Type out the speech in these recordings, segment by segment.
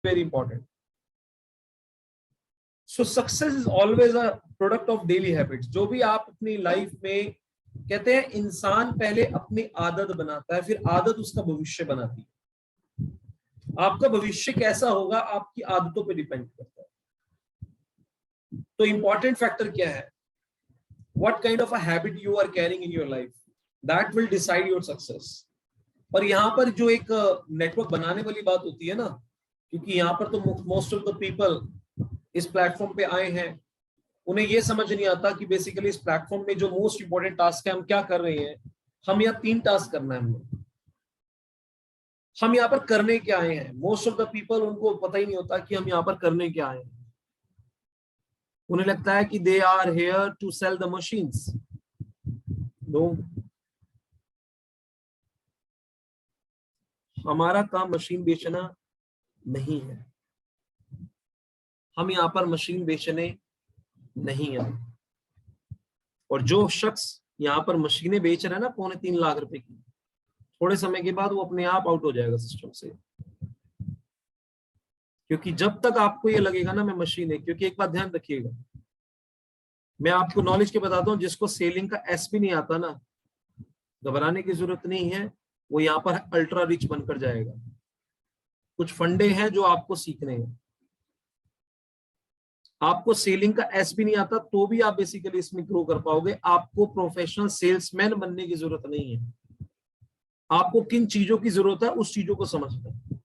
very important. So success is always a product of daily habits. जो भी आप अपनी लाइफ में, कहते हैं इंसान पहले अपनी आदत बनाता है, फिर आदत उसका भविष्य बनाती है। आपका भविष्य कैसा होगा आपकी आदतों पे डिपेंड करता है। तो इंपॉर्टेंट फैक्टर क्या है? What kind of a habit you are carrying in your life, that will decide your success. और यहाँ पर जो एक नेटवर्क बनाने वाली बात होती है ना, क्योंकि यहाँ पर तो मोस्ट ऑफ द पीपल इस प्लेटफॉर्म पे आए हैं, उन्हें ये समझ नहीं आता कि बेसिकली इस प्लेटफॉर्म में जो मोस्ट इंपॉर्टेंट टास्क है हम क्या कर रहे हैं। हम यहाँ 3 टास्क करना है हमें। हम यहाँ पर करने क्या आए हैं। मोस्ट ऑफ द पीपल, उनको पता ही नहीं होता कि हम यहाँ पर करने क्या आए हैं। उन्हें लगता है कि they are here to sell the machines. No, हमारा काम मशीन बेचना नहीं है। हम यहाँ पर मशीन बेचने नहीं है। और जो शख्स यहाँ पर मशीनें बेच रहा है ना 2.25 लाख रुपए की, थोड़े समय के बाद वो अपने आप आउट हो जाएगा सिस्टम से। क्योंकि जब तक आपको ये लगेगा ना मैं मशीन है, क्योंकि एक बात ध्यान रखिएगा, मैं आपको नॉलेज के बताता हूँ, जिसको सेलिंग का एस भी नहीं आता ना, घबराने की जरूरत नहीं है, वो यहाँ पर अल्ट्रा रिच बनकर जाएगा। कुछ फंडे हैं जो आपको सीखने हैं। आपको सेलिंग का एस भी नहीं आता तो भी आप बेसिकली इसमें ग्रो कर पाओगे। आपको प्रोफेशनल सेल्समैन बनने की जरूरत नहीं है। आपको किन चीजों की जरूरत है उस चीजों को समझना है।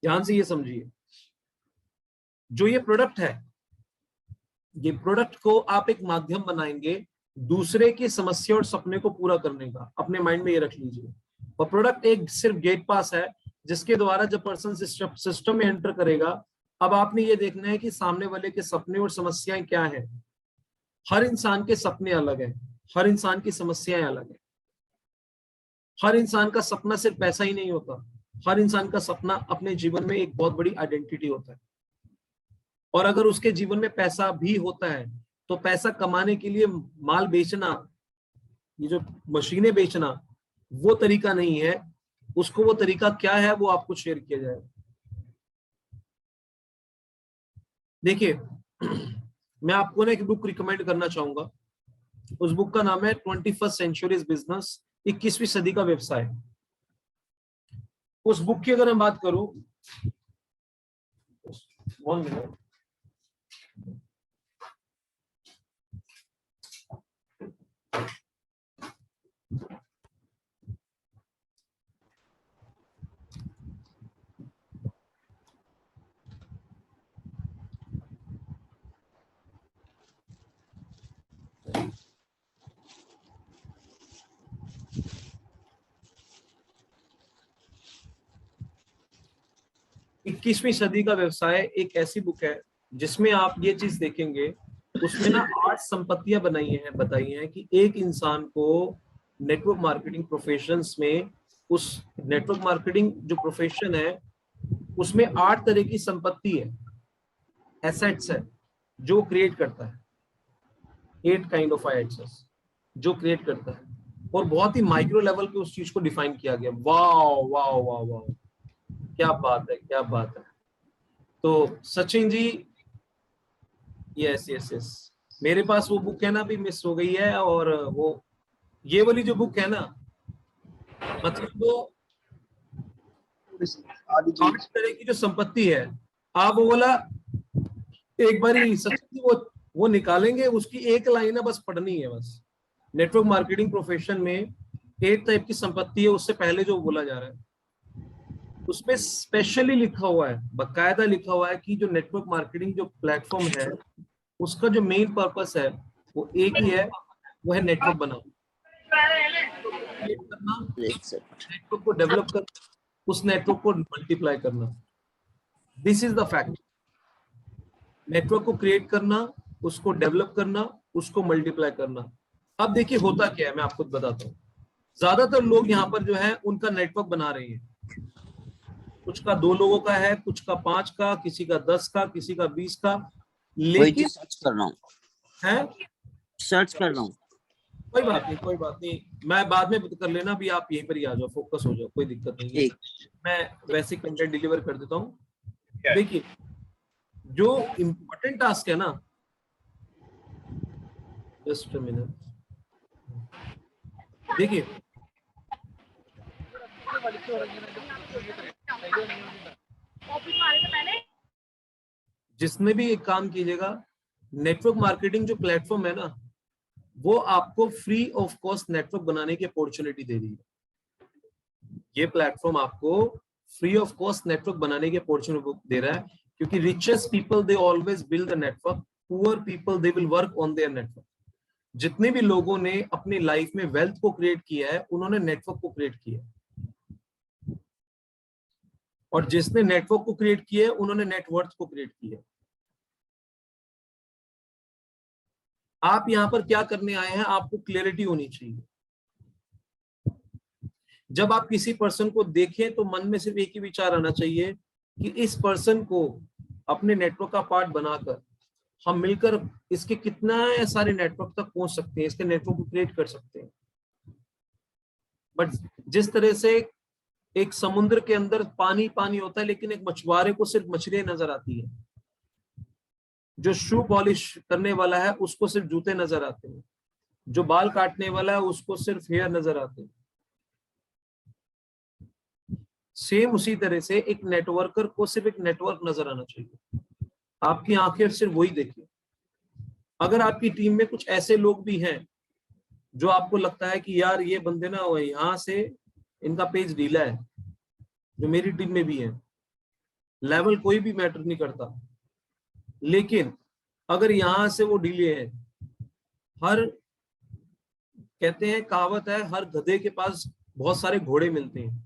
ध्यान से ये समझिए, जो ये प्रोडक्ट है, ये प्रोडक्ट को आप एक माध्यम बनाएंगे दूसरे की समस्या और सपने को पूरा करने का। अपने माइंड में ये रख लीजिए। और प्रोडक्ट एक सिर्फ गेट पास है जिसके द्वारा जब पर्सन सिस्टम में एंटर करेगा, अब आपने ये देखना है कि सामने वाले के सपने और समस्याएं क्या है। हर इंसान के सपने अलग हैं, हर इंसान की समस्याएं अलग हैं। हर इंसान का सपना सिर्फ पैसा ही नहीं होता, हर इंसान का सपना अपने जीवन में एक बहुत बड़ी आइडेंटिटी होता है। और अगर उसके जीवन में पैसा भी होता है तो पैसा कमाने के लिए माल बेचना, ये जो मशीनें बेचना, वो तरीका नहीं है। उसको वो तरीका क्या है वो आपको शेयर किया जाएगा। देखिए, मैं आपको ना एक बुक रिकमेंड करना चाहूंगा। उस बुक का नाम है 21st Century बिजनेस, 21वीं सदी का व्यवसाय। उस बुक की अगर मैं बात करूं, 1 मिनट, इक्कीसवीं सदी का व्यवसाय एक ऐसी बुक है जिसमें आप ये चीज देखेंगे, उसमें ना 8 संपत्तियां बताई हैं कि एक इंसान को नेटवर्क मार्केटिंग प्रोफेशंस में, उस नेटवर्क मार्केटिंग जो प्रोफेशन है उसमें 8 तरह की संपत्ति है, एसेट्स है जो क्रिएट करता है। 8 काइंड ऑफ एसेट्स जो क्रिएट करता है, और बहुत ही माइक्रो लेवल पे उस चीज को डिफाइन किया गया। वाह वाह वाह वाह, क्या बात है, क्या बात है। तो Sachin ji, yes yes yes, मेरे पास वो बुक है ना, अभी मिस हो गई है। और वो ये वाली जो बुक है ना, मतलब वो 8 तरह की जो संपत्ति है, आप वो वाला एक बार ही सचिन जी वो निकालेंगे, उसकी एक लाइन है बस पढ़नी है बस। नेटवर्क मार्केटिंग प्रोफेशन में 8 टाइप की संपत्ति है, उससे पहले जो बोला जा रहा है उसमें स्पेशली लिखा हुआ है, बकायदा लिखा हुआ है कि जो नेटवर्क मार्केटिंग जो प्लेटफॉर्म है उसका जो मेन पर्पस है वो एक ही है, वो है नेटवर्क बनाना, नेटवर्क को डेवलप कर, उस नेटवर्क को मल्टीप्लाई करना। This is the fact. Network को क्रिएट करना, उसको डेवलप करना, उसको मल्टीप्लाई करना। अब देखिए होता क्या है, मैं आपको बताता हूँ। ज्यादातर लोग यहाँ पर जो है उनका नेटवर्क बना रहे हैं। कुछ का 2 लोगों का है, कुछ का 5 का, किसी का 10 का, किसी का 20 का। लेकिन सर्च कर रहा हूँ, है सर्च कर रहा हूँ। कोई बात नहीं, कोई बात नहीं, मैं बाद में कर लेना, अभी आप यहीं पर ही आ जाओ, फोकस हो जाओ, कोई दिक्कत नहीं है। मैं वैसे कंटेंट डिलीवर कर देता हूँ। देखिए जो इम्पोर्टेंट टास्क है ना, जस्ट अ मिनट, देखिए जिसने भी एक काम कीजिएगा, नेटवर्क मार्केटिंग जो प्लेटफॉर्म है ना, वो आपको फ्री ऑफ कॉस्ट नेटवर्क बनाने की अपॉर्चुनिटी दे रही है। ये प्लेटफॉर्म आपको फ्री ऑफ कॉस्ट नेटवर्क बनाने की अपॉर्चुनिटी दे रहा है, क्योंकि richest people they always build the network, poor people they will work on their network. जितने भी लोगों ने अपनी लाइफ में वेल्थ को क्रिएट किया है, उन्होंने नेटवर्क को क्रिएट किया है, और जिसने नेटवर्क को क्रिएट किया है, उन्होंने नेटवर्थ को क्रिएट किया है। आप यहां पर क्या करने आए हैं, आपको क्लैरिटी होनी चाहिए। जब आप किसी पर्सन को देखें तो मन में सिर्फ एक ही विचार आना चाहिए कि इस पर्सन को अपने नेटवर्क का पार्ट बनाकर हम मिलकर इसके कितना सारे नेटवर्क तक पहुंच सकते हैं, इसके नेटवर्क को क्रिएट कर सकते हैं। बट जिस तरह से एक समुद्र के अंदर पानी पानी होता है, लेकिन एक मछुआरे को सिर्फ मछलियां नजर आती है, जो शू पॉलिश करने वाला है उसको सिर्फ जूते नजर आते हैं, जो बाल काटने वाला है उसको सिर्फ हेयर नजर आते हैं। सेम उसी तरह से एक नेटवर्कर को सिर्फ एक नेटवर्क नजर आना चाहिए, आपकी आंखें सिर्फ वही देखिए। अगर आपकी टीम में कुछ ऐसे लोग भी हैं जो आपको लगता है कि यार ये बंदे ना यहां से इनका पेज ढीला है, जो मेरी टीम में भी है, लेवल कोई भी मैटर नहीं करता, लेकिन अगर यहां से वो ढीले हैं, हर कहते हैं कहावत है, हर गधे के पास बहुत सारे घोड़े मिलते हैं।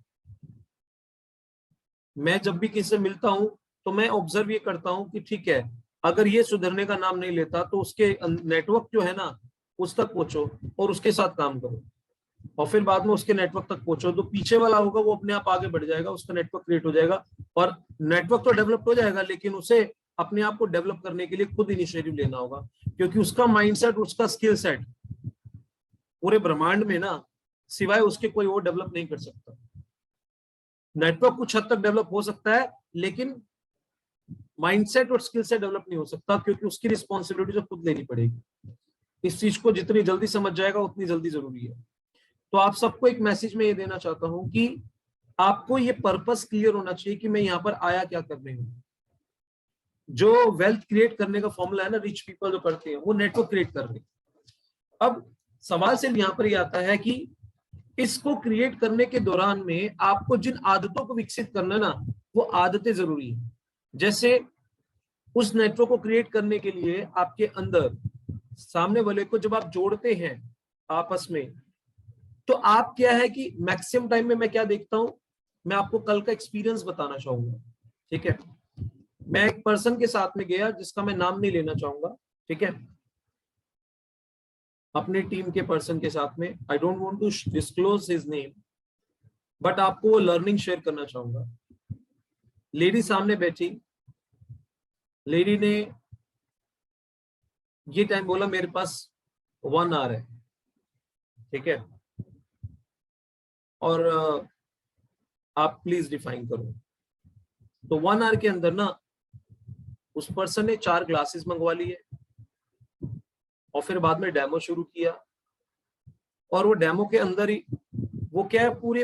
मैं जब भी किसी से मिलता हूं तो मैं ऑब्जर्व ये करता हूं कि ठीक है, अगर ये सुधरने का नाम नहीं लेता तो उसके नेटवर्क जो है ना उस तक पहुंचो और उसके साथ काम करो, और फिर बाद में उसके नेटवर्क तक पहुंचो, तो पीछे वाला होगा वो अपने आप आगे बढ़ जाएगा, उसका नेटवर्क क्रिएट हो जाएगा, और नेटवर्क तो डेवलप हो जाएगा, लेकिन उसे अपने आप को डेवलप करने के लिए खुद इनिशिएटिव लेना होगा, क्योंकि उसका माइंडसेट, उसका स्किल सेट पूरे ब्रह्मांड में ना सिवाय उसके कोई और डेवलप नहीं कर सकता। नेटवर्क कुछ हद तक डेवलप हो सकता है, लेकिन माइंडसेट और स्किल सेट डेवलप नहीं हो सकता, क्योंकि उसकी रिस्पॉन्सिबिलिटी तो खुद लेनी पड़ेगी। इस चीज को जितनी जल्दी समझ जाएगा उतनी जल्दी जरूरी है। तो आप सबको एक मैसेज में ये देना चाहता हूं कि आपको ये पर्पस क्लियर होना चाहिए कि मैं यहाँ पर आया क्या करने हूं। जो वेल्थ क्रिएट करने का फॉर्मूला है ना, रिच पीपल जो करते हैं, वो नेटवर्क क्रिएट कर रहे हैं। अब सवाल सिर्फ यहाँ पर ही आता है कि इसको क्रिएट करने के दौरान में आपको जिन आदतों को विकसित करना है ना, वो आदतें जरूरी है। जैसे उस नेटवर्क को क्रिएट करने के लिए आपके अंदर सामने वाले को जब आप जोड़ते हैं आपस में, तो आप क्या है कि मैक्सिमम टाइम में मैं क्या देखता हूं, मैं आपको कल का एक्सपीरियंस बताना चाहूंगा। ठीक है, मैं एक पर्सन के साथ में गया जिसका मैं नाम नहीं लेना चाहूंगा, ठीक है, अपनी टीम के पर्सन के साथ में, I don't want to disclose his name, but आपको वो लर्निंग शेयर करना चाहूंगा। लेडी सामने बैठी, लेडी ने ये टाइम बोला मेरे पास 1 आवर है, ठीक है, और आप प्लीज डिफाइन करो। तो 1 आवर के अंदर ना उस पर्सन ने 4 ग्लासेस मंगवा लिए, और फिर बाद में डेमो शुरू किया, और वो डेमो के अंदर ही वो क्या है, पूरे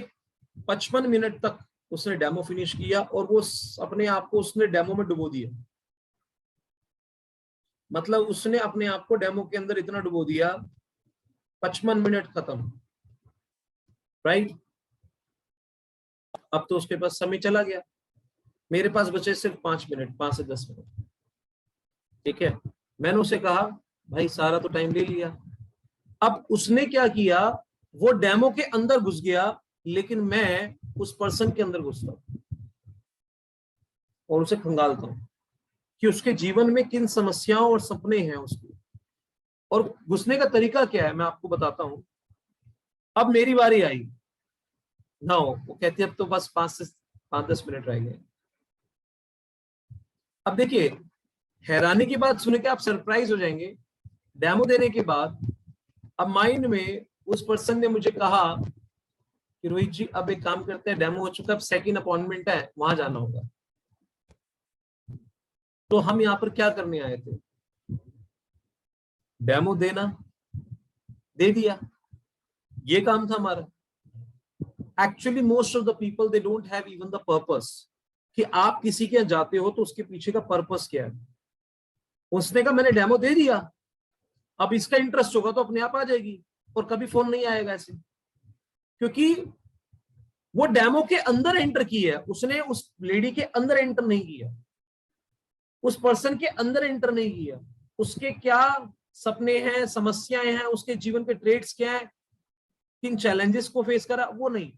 55 मिनट तक उसने डेमो फिनिश किया, और वो अपने आप को उसने डेमो में डुबो दिया। मतलब उसने अपने आप को डेमो के अंदर इतना डुबो दिया, 55 मिनट खत्म, राइट। अब तो उसके पास समय चला गया, मेरे पास बचे सिर्फ 5 मिनट, 5 से 10 मिनट, ठीक है। मैंने उसे कहा भाई सारा तो टाइम ले लिया। अब उसने क्या किया, वो डेमो के अंदर घुस गया, लेकिन मैं उस पर्सन के अंदर घुसता हूं और उसे खंगालता हूं कि उसके जीवन में किन समस्याओं और सपने हैं उसके, और घुसने का तरीका क्या है मैं आपको बताता हूं। अब मेरी बारी आई ना, वो कहती है अब तो बस 5 से 5-10 मिनट रह गए। अब देखिए, हैरानी की बात सुन के आप सरप्राइज हो जाएंगे, डेमो देने के बाद अब माइंड में उस पर्सन ने मुझे कहा कि रोहित जी अब एक काम करते हैं, डेमो हो चुका है, अब सेकंड अपॉइंटमेंट है, वहां जाना होगा। तो हम यहाँ पर क्या करने आए थे? डेमो देना, दे दिया, ये काम था हमारा। Actually most of the people they don't have even the purpose कि आप किसी के यहाँ जाते हो तो उसके पीछे का पर्पस क्या है। उसने कहा मैंने डेमो दे दिया, अब इसका इंटरेस्ट होगा तो अपने आप आ जाएगी, और कभी फोन नहीं आएगा ऐसे, क्योंकि वो डेमो के अंदर एंटर की है, उसने उस लेडी के अंदर एंटर नहीं किया, उस पर्सन के अंदर एंटर नहीं किया। उसके क्या सपने हैं, समस्याएं हैं, उसके जीवन के ट्रेड्स क्या है, किन चैलेंजेस को फेस करा, वो नहीं।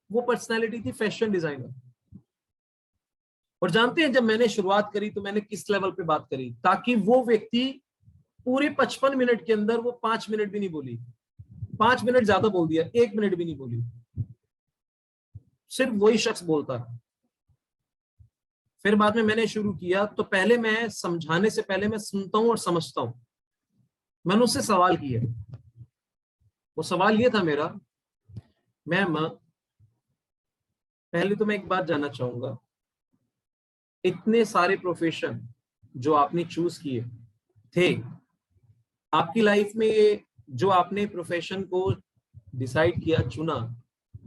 वो पर्सनालिटी थी फैशन डिजाइनर। और जानते हैं जब मैंने शुरुआत करी तो मैंने किस लेवल पे बात करी, ताकि वो व्यक्ति पूरे 55 मिनट के अंदर वो 5 मिनट भी नहीं बोली, 5 मिनट ज्यादा बोल दिया, 1 मिनट भी नहीं बोली, सिर्फ वही शख्स बोलता रहा। फिर बाद में मैंने शुरू किया, तो पहले मैं समझाने से पहले मैं सुनता हूं और समझता हूं। मैंने उससे सवाल किया, वो सवाल ये था मेरा, मैम पहले तो मैं एक बात जानना चाहूंगा, इतने सारे प्रोफेशन जो आपने चूज किए थे, आपकी लाइफ में ये जो आपने प्रोफेशन को डिसाइड किया, चुना,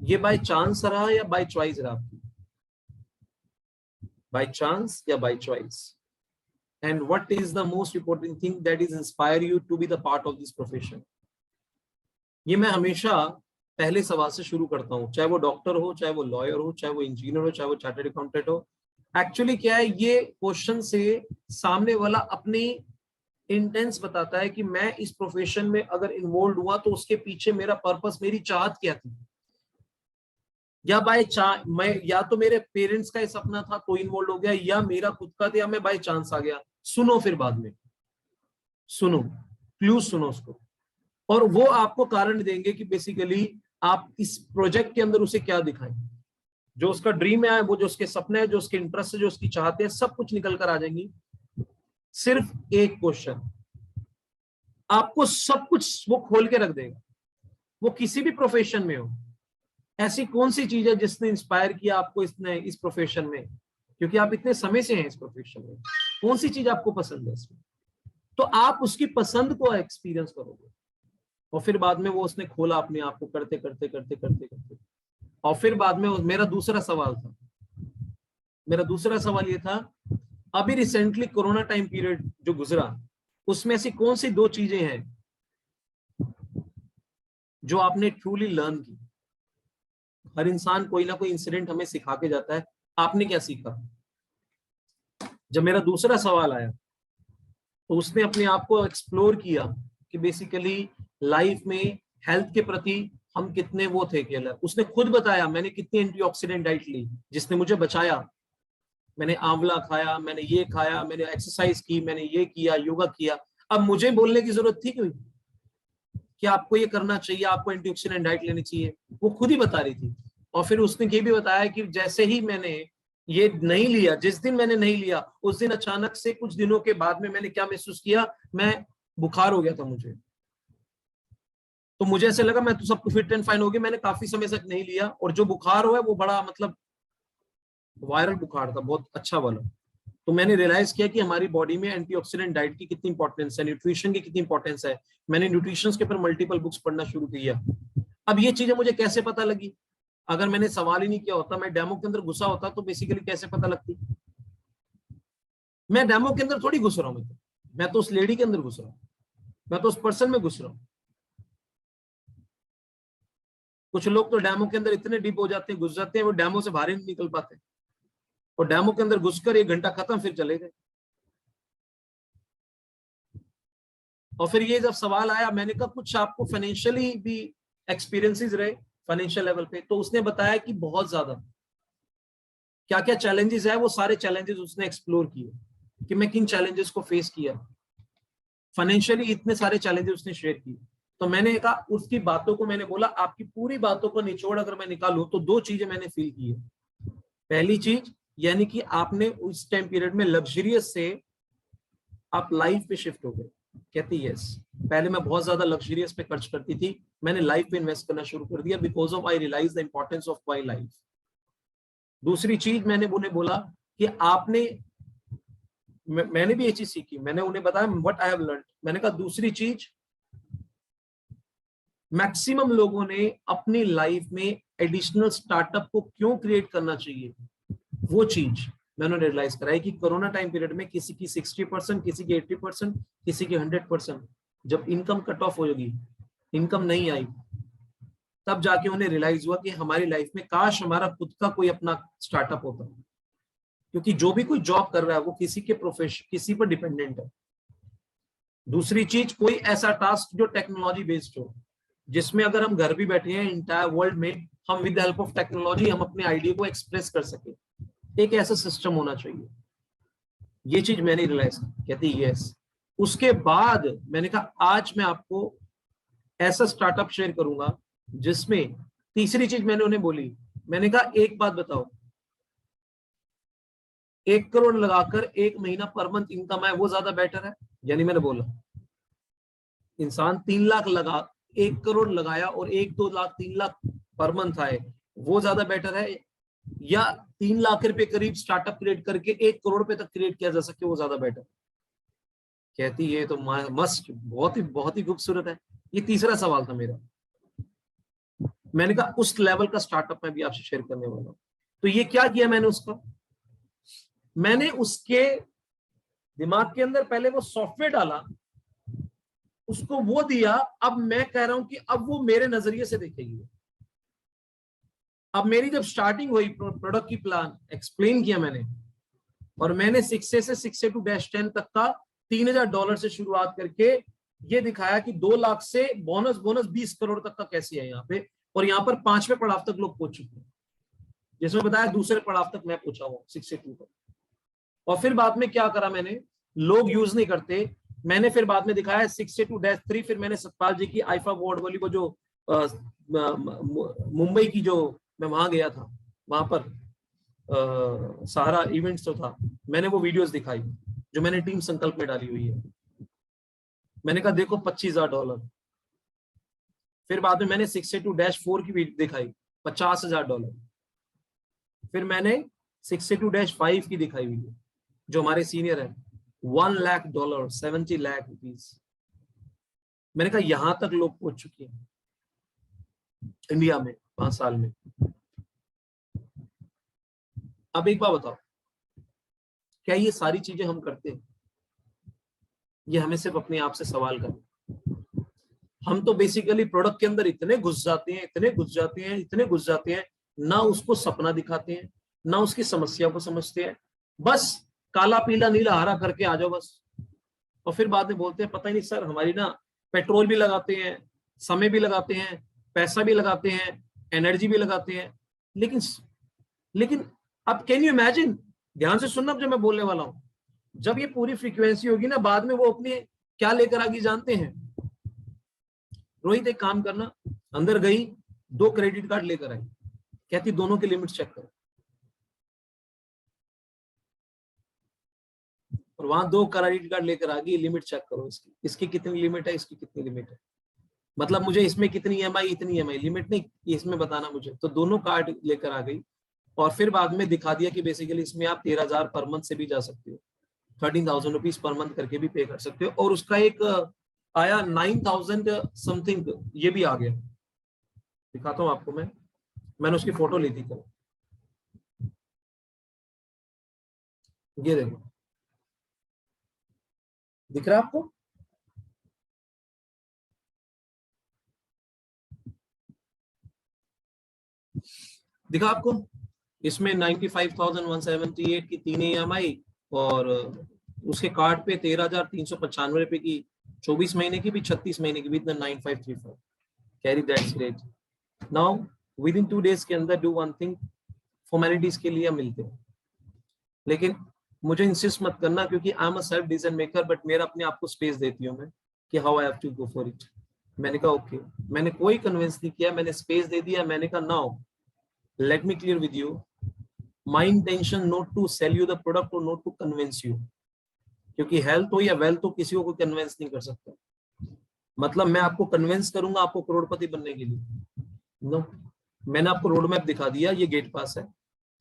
ये बाय चांस रहा या बाय चॉइस रहा आपकी? बाय चांस या by choice? And what is the most important thing that is inspire you to be the part of this profession? ये मैं हमेशा पहले सवाल से शुरू करता हूं, चाहे वो डॉक्टर हो, चाहे वो लॉयर हो, चाहे वो इंजीनियर हो, चाहे वो चार्टर्ड अकाउंटेंट हो। एक्चुअली क्या है, ये क्वेश्चन से सामने वाला अपनी इंटेंस बताता है कि मैं इस प्रोफेशन में अगर इन्वॉल्व हुआ तो उसके पीछे मेरा पर्पस, मेरी चाहत क्या थी, या बाय चांस मैं, या तो मेरे पेरेंट्स का ये सपना था तो इन्वॉल्व हो गया, या मेरा खुद का था, या मैं बाय चांस आ गया। सुनो, फिर बाद में सुनो, क्लू सुनो उसको, और वो आपको कारण देंगे कि बेसिकली आप इस प्रोजेक्ट के अंदर उसे क्या दिखाएं। जो उसका ड्रीम है, वो जो उसके सपने हैं, जो उसके इंटरेस्ट है, जो उसकी चाहते हैं, सब कुछ निकल कर आ जाएंगी। सिर्फ एक क्वेश्चन आपको सब कुछ वो खोल के रख देगा। वो किसी भी प्रोफेशन में हो, ऐसी कौन सी चीज है जिसने इंस्पायर किया आपको इस प्रोफेशन में, क्योंकि आप इतने समय से हैं इस प्रोफेशन में, कौन सी चीज आपको पसंद है इसमें, तो आप उसकी पसंद को एक्सपीरियंस करोगे। और फिर बाद में वो उसने खोला अपने आप को, करते करते करते करते करते। और फिर बाद में मेरा दूसरा सवाल था, मेरा दूसरा सवाल ये था, अभी रिसेंटली कोरोना टाइम पीरियड जो गुजरा, उसमें ऐसी कौन सी 2 चीजें हैं जो आपने ट्रूली लर्न की? हर इंसान कोई ना कोई इंसिडेंट हमें सिखा के जाता है, आपने क्या सीखा? जब मेरा दूसरा सवाल आया तो उसने अपने आप को एक्सप्लोर किया कि बेसिकली लाइफ में हेल्थ के प्रति हम कितने वो थे केयर। उसने खुद बताया, मैंने कितनी एंटीऑक्सीडेंट डाइट ली जिसने मुझे बचाया, मैंने आंवला खाया, मैंने ये खाया, मैंने एक्सरसाइज की, मैंने ये किया, योगा किया। अब मुझे बोलने की जरूरत थी क्यों कि आपको ये करना चाहिए, आपको एंटीऑक्सीडेंट डाइट लेनी चाहिए? वो खुद ही बता रही थी। और फिर उसने ये भी बताया कि जैसे ही मैंने ये नहीं लिया, जिस दिन मैंने नहीं लिया, उस दिन अचानक से कुछ दिनों के बाद में मैंने क्या महसूस किया, मैं बुखार हो गया था मुझे। तो मुझे ऐसे लगा मैं तो सब फिट एंड फाइन हो गया, मैंने काफी समय तक नहीं लिया, और जो बुखार हुआ है वो बड़ा मतलब वायरल बुखार था, बहुत अच्छा वाला। तो मैंने रियलाइज किया कि हमारी बॉडी में एंटीऑक्सीडेंट डाइट की कितनी इंपॉर्टेंस है, न्यूट्रिशन की कितनी इंपॉर्टेंस है। मैंने न्यूट्रिशन के ऊपर मल्टीपल बुक्स पढ़ना शुरू किया। अब ये चीजें मुझे कैसे पता लगी? अगर मैंने सवाल ही नहीं किया होता, मैं डेमो के अंदर घुसा होता, तो बेसिकली कैसे पता लगती? मैं डेमो के अंदर थोड़ी घुस रहा हूं, मैं तो उस लेडी के अंदर घुस रहा हूं, मैं तो उस पर्सन में घुस रहा हूं। कुछ लोग तो डेमो के अंदर इतने डीप हो जाते हैं, घुस जाते हैं, वो डेमो से बाहर ही नहीं निकल पाते, और डेमो के अंदर घुसकर 1 घंटा खत्म, फिर चले गए। और फिर ये जब सवाल आया, मैंने कहा कुछ आपको फाइनेंशियली भी एक्सपीरियंसेस रहे फाइनेंशियल लेवल पे? तो उसने बताया कि बहुत ज्यादा, क्या क्या चैलेंजेस है, वो सारे चैलेंजेस उसने एक्सप्लोर किए कि मैं किन चैलेंजेस को फेस किया फाइनेंशियली, इतने सारे चैलेंजेस उसने शेयर किए। तो मैंने कहा, उसकी बातों को मैंने बोला, आपकी पूरी बातों को निचोड़ अगर मैं निकालूं तो 2 चीजें मैंने फील की है। पहली चीज, यानी कि आपने उस टाइम पीरियड में लग्जरियस से आप लाइफ पे शिफ्ट हो गए, कहती यस, पहले मैं बहुत ज्यादा लग्जरियस पे खर्च करती थी, मैंने लाइफ पे इन्वेस्ट करना शुरू कर दिया because of I realise the importance of my life. दूसरी चीज मैंने उन्हें बोला कि आपने, मैंने भी ये चीज सीखी, मैंने उन्हें बताया व्हाट आई हैव लर्न। मैंने कहा दूसरी चीज, मैक्सिमम लोगों ने अपनी लाइफ में एडिशनल स्टार्टअप को क्यों क्रिएट करना चाहिए, वो चीज मैंने रियलाइज कराई कि कोरोना टाइम पीरियड में किसी की 60%, किसी की 80%, किसी की 100%, जब इनकम कट ऑफ होगी, इनकम नहीं आई, तब जाके उन्हें रियलाइज हुआ कि हमारी लाइफ में काश हमारा खुद का कोई अपना स्टार्टअप होता, क्योंकि जो भी कोई जॉब कर रहा है वो किसी के प्रोफेशन, किसी पर डिपेंडेंट है। दूसरी चीज, कोई ऐसा टास्क जो टेक्नोलॉजी बेस्ड हो, जिसमें अगर हम घर भी बैठे हैं इंटायर वर्ल्ड में, हम विद हेल्प ऑफ टेक्नोलॉजी हम अपने आइडिया को एक्सप्रेस कर सके, एक ऐसा सिस्टम होना चाहिए। ये चीज मैंने रियलाइज की। कहती यस। उसके बाद मैंने कहा आज मैं आपको ऐसा स्टार्टअप शेयर करूंगा जिसमें, तीसरी चीज मैंने उन्हें बोली, मैंने कहा एक बात बताओ, 1 करोड़ लगाकर 1 महीना पर मंथ इनकम है वो ज्यादा बेटर है? यानी मैंने बोला इंसान 3 लाख लगा, 1 करोड़ लगाया और 1-2 लाख 3 लाख पर मंथ आए, वो ज्यादा बेटर है, या 3 लाख रुपए करीब स्टार्टअप क्रिएट करके 1 करोड़ रुपए तक क्रिएट किया जा सके, वो ज्यादा बेटर? कहती है तो मस्त, बहुत ही खूबसूरत है। ये तीसरा सवाल था मेरा। मैंने कहा उस लेवल का स्टार्टअप मैं भी आपसे शेयर करने वाला हूं। तो ये क्या किया मैंने उसका, मैंने उसके दिमाग के अंदर पहले वो सॉफ्टवेयर डाला, उसको वो दिया, अब मैं कह रहा हूं कि अब वो मेरे नजरिए से देखेगी। अब मेरी जब स्टार्टिंग हुई, प्रोडक्ट की प्लान एक्सप्लेन किया मैंने, और मैंने 6A से 6A to -10 तक का $3000 से शुरुआत करके ये दिखाया कि 2 लाख से बोनस 20 करोड़ तक का कैसे है यहाँ पे, और यहाँ पर 5वें पड़ाव तक लोग पहुंच चुके हैं, जिसमें बताया दूसरे पड़ाव तक मैं पहुंचा हूँ 6A तक। और फिर बाद में क्या करा मैंने, लोग यूज नहीं करते, मैंने फिर बाद में दिखाया 6A to -3। फिर मैंने सतपाल जी की आईफा अवार्ड वाली वो जो मुंबई की, जो मैं वहां गया था, वहां पर सहारा इवेंट्स तो था, मैंने वो वीडियोस दिखाई जो मैंने टीम संकल्प में डाली हुई है। मैंने कहा देखो $25,000। फिर बाद में मैंने 6A to -4 की दिखाई, $50,000। फिर मैंने 6A to -5 की दिखाई हुई है, जो हमारे सीनियर है, $1 लाख, 70 लाख रुपीज। मैंने कहा यहां तक लोग पहुंच चुके हैं इंडिया में 5 साल में। अब एक बात बताओ, क्या ये सारी चीजें हम करते हैं? ये हमें सिर्फ अपने आप से सवाल करना। हम तो बेसिकली प्रोडक्ट के अंदर इतने घुस जाते हैं, इतने घुस जाते हैं, ना उसको सपना दिखाते हैं, ना उसकी समस्या को समझते हैं, बस काला पीला नीला हरा करके आ जाओ बस। और फिर बाद में बोलते हैं पता ही नहीं सर, हमारी ना पेट्रोल भी लगाते हैं, समय भी लगाते हैं, पैसा भी लगाते हैं, एनर्जी भी लगाते हैं, लेकिन अब कैन यू इमेजिन, ध्यान से सुनना जो मैं बोलने वाला हूं, जब ये पूरी फ्रीक्वेंसी होगी ना, बाद में वो अपने क्या लेकर आगे जानते हैं? रोहित एक काम करना, अंदर गई 2 क्रेडिट कार्ड लेकर आई, कहती दोनों की लिमिट चेक करो, और वहां 2 क्रेडिट कार्ड लेकर आ गई, लिमिट चेक करो, इसकी कितनी लिमिट है, इसकी कितनी लिमिट है, मतलब मुझे इसमें कितनी EMI, इतनी EMI, लिमिट नहीं इसमें बताना मुझे। तो दोनों कार्ड लेकर आ गई, और फिर बाद में दिखा दिया कि बेसिकली इसमें आप 13,000 पर मंथ से भी जा सकते हो, 13,000 रुपीज पर मंथ करके भी पे कर सकते हो, और उसका एक आया 9,000 समथिंग, ये भी आ गया, दिखाता हूं आपको मैंने उसकी फोटो ली थी कल, ये देखो, दिख रहा है आपको? दिखा आपको? इसमें 95,178 की 3 EMI, और उसके कार्ड पे 13,395 रुपए की 24 महीने की भी, 36 महीने की भी, 9535 carry, that's great. Now with in 2 days के अंदर डू वन थिंग, फॉर्मेलिटीज के लिए मिलते हैं, लेकिन मुझे इंसिस्ट मत करना, क्योंकि I am a self decision maker, but मेरा अपने आप को स्पेस देती हूँ मैं कि how I have to go for it. मैंने कहा ओके, मैंने कोई कन्विंस नहीं किया, मैंने स्पेस दे दिया। मैंने कहा now let me clear with you, my intention not to sell you the product or not to convince you, क्योंकि हेल्थ हो या वेल्थ हो, किसी को कन्विंस नहीं कर सकता। मतलब मैं आपको कन्विंस करूंगा आपको करोड़पति बनने के लिए? नो। मैंने आपको रोड मैप दिखा दिया, ये गेट पास है।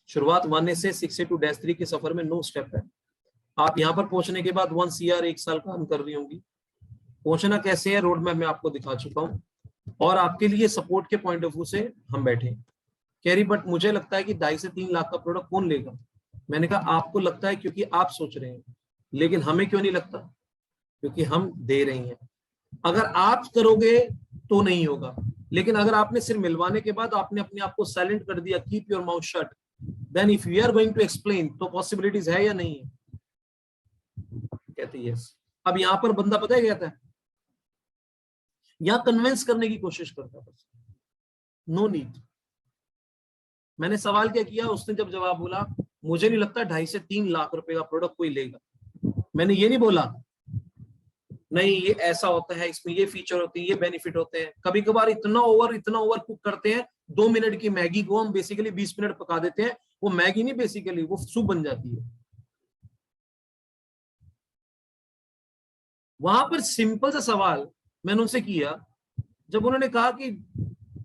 शुरुआत 1 से 6 to-3 के सफर में 9 स्टेप है। आप यहाँ पर पहुंचने के बाद 1 CR 1 साल काम कर रही होंगी। पहुंचना कैसे है रोड मैप में आपको दिखा चुका हूँ, और आपके लिए सपोर्ट के पॉइंट ऑफ व्यू से हम बैठे। कह रही बट मुझे लगता है कि 2.5 से 3 लाख का प्रोडक्ट कौन लेगा? मैंने कहा आपको लगता है क्योंकि आप सोच रहे हैं, लेकिन हमें क्यों नहीं लगता? क्योंकि हम दे रहे हैं। अगर आप करोगे तो नहीं होगा, लेकिन अगर आपने सिर्फ मिलवाने के बाद आपने अपने आप को साइलेंट कर दिया, keep your mouth shut, then if you are going to explain, तो पॉसिबिलिटीज है या नहीं है? कहती यस। अब यहां पर बंदा पता है क्या कहता है, यहां कन्विंस करने की कोशिश करता है, बस नो नीड। मैंने सवाल क्या किया, उसने जब जवाब बोला मुझे नहीं लगता 2.5 से 3 लाख रुपए का प्रोडक्ट कोई लेगा, मैंने ये नहीं बोला नहीं ये ऐसा होता है, इसमें ये फीचर होते हैं, ये बेनिफिट होते हैं। कभी कभार इतना ओवर कुक करते हैं, 2 मिनट की मैगी को हम बेसिकली 20 मिनट पका देते हैं। वो मैगी नहीं, बेसिकली वो सूप बन जाती है। वहां पर सिंपल सा सवाल मैंने उनसे किया, जब उन्होंने कहा कि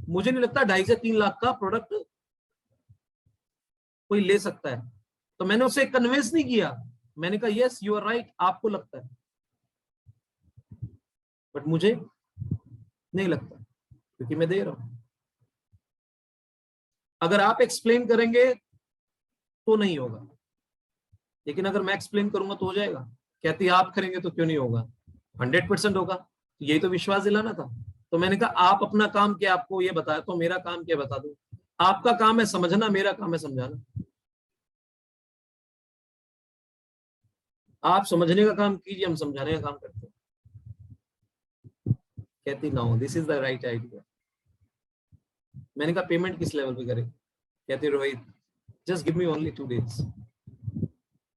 मुझे नहीं लगता 2.5 से 3 लाख का प्रोडक्ट कोई ले सकता है, तो मैंने उसे कन्विंस नहीं किया। मैंने कहा यस यू आर राइट, आपको लगता है, बट मुझे नहीं लगता, क्योंकि मैं दे रहा हूं। अगर आप एक्सप्लेन करेंगे तो नहीं होगा, लेकिन अगर मैं एक्सप्लेन करूंगा तो हो जाएगा। कहती आप करेंगे तो क्यों नहीं होगा? 100% होगा। यही तो विश्वास दिलाना था। तो मैंने कहा आप अपना काम क्या आपको ये बताया, तो मेरा काम क्या बता दूं। आपका काम है समझना, मेरा काम है समझाना। आप समझने का काम कीजिए, हम समझाने का काम करते हैं। कहती no this is the right idea. मैंने कहा पेमेंट किस लेवल पे करें? कहती Rohit just give me only 2 days।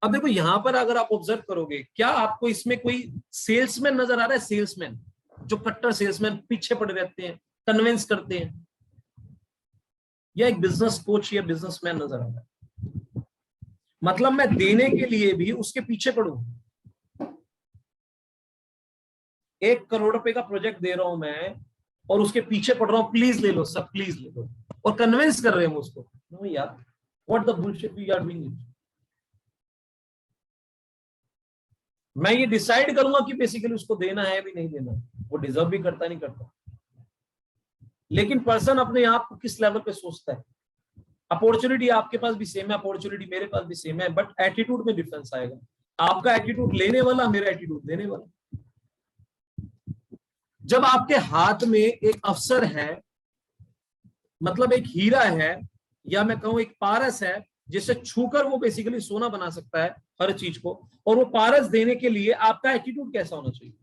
अब देखो यहां पर अगर आप ऑब्जर्व करोगे, क्या आपको इसमें कोई सेल्समैन नजर आ रहा है? सेल्समैन जो कट्टर सेल्समैन पीछे पड़े रहते हैं, कन्विंस करते हैं, या एक बिजनेस कोच या बिजनेसमैन नजर आ रहा है? मतलब मैं देने के लिए भी उसके पीछे पड़ू। 1 करोड़ रुपए का प्रोजेक्ट दे रहा हूं मैं, और उसके पीछे पड़ रहा हूं प्लीज ले लो सब, प्लीज ले लो, और कन्विंस कर रहे हैं उसको। नो यार, what the bullshit we are doing it. मैं ये डिसाइड करूंगा कि बेसिकली उसको देना है भी नहीं देना, वो डिजर्व भी करता नहीं करता, लेकिन पर्सन अपने आप को किस लेवल पे सोचता है। अपॉर्चुनिटी आपके पास भी सेम है, अपॉर्चुनिटी मेरे पास भी सेम है, बट एटीट्यूड में डिफरेंस आएगा। आपका एटीट्यूड लेने वाला, मेरा एटीट्यूड देने वाला। जब आपके हाथ में एक अवसर है, मतलब एक हीरा है, या मैं कहूं एक पारस है, जिसे छूकर वो बेसिकली सोना बना सकता है हर चीज को, और वो पारस देने के लिए आपका एटीट्यूड कैसा होना चाहिए।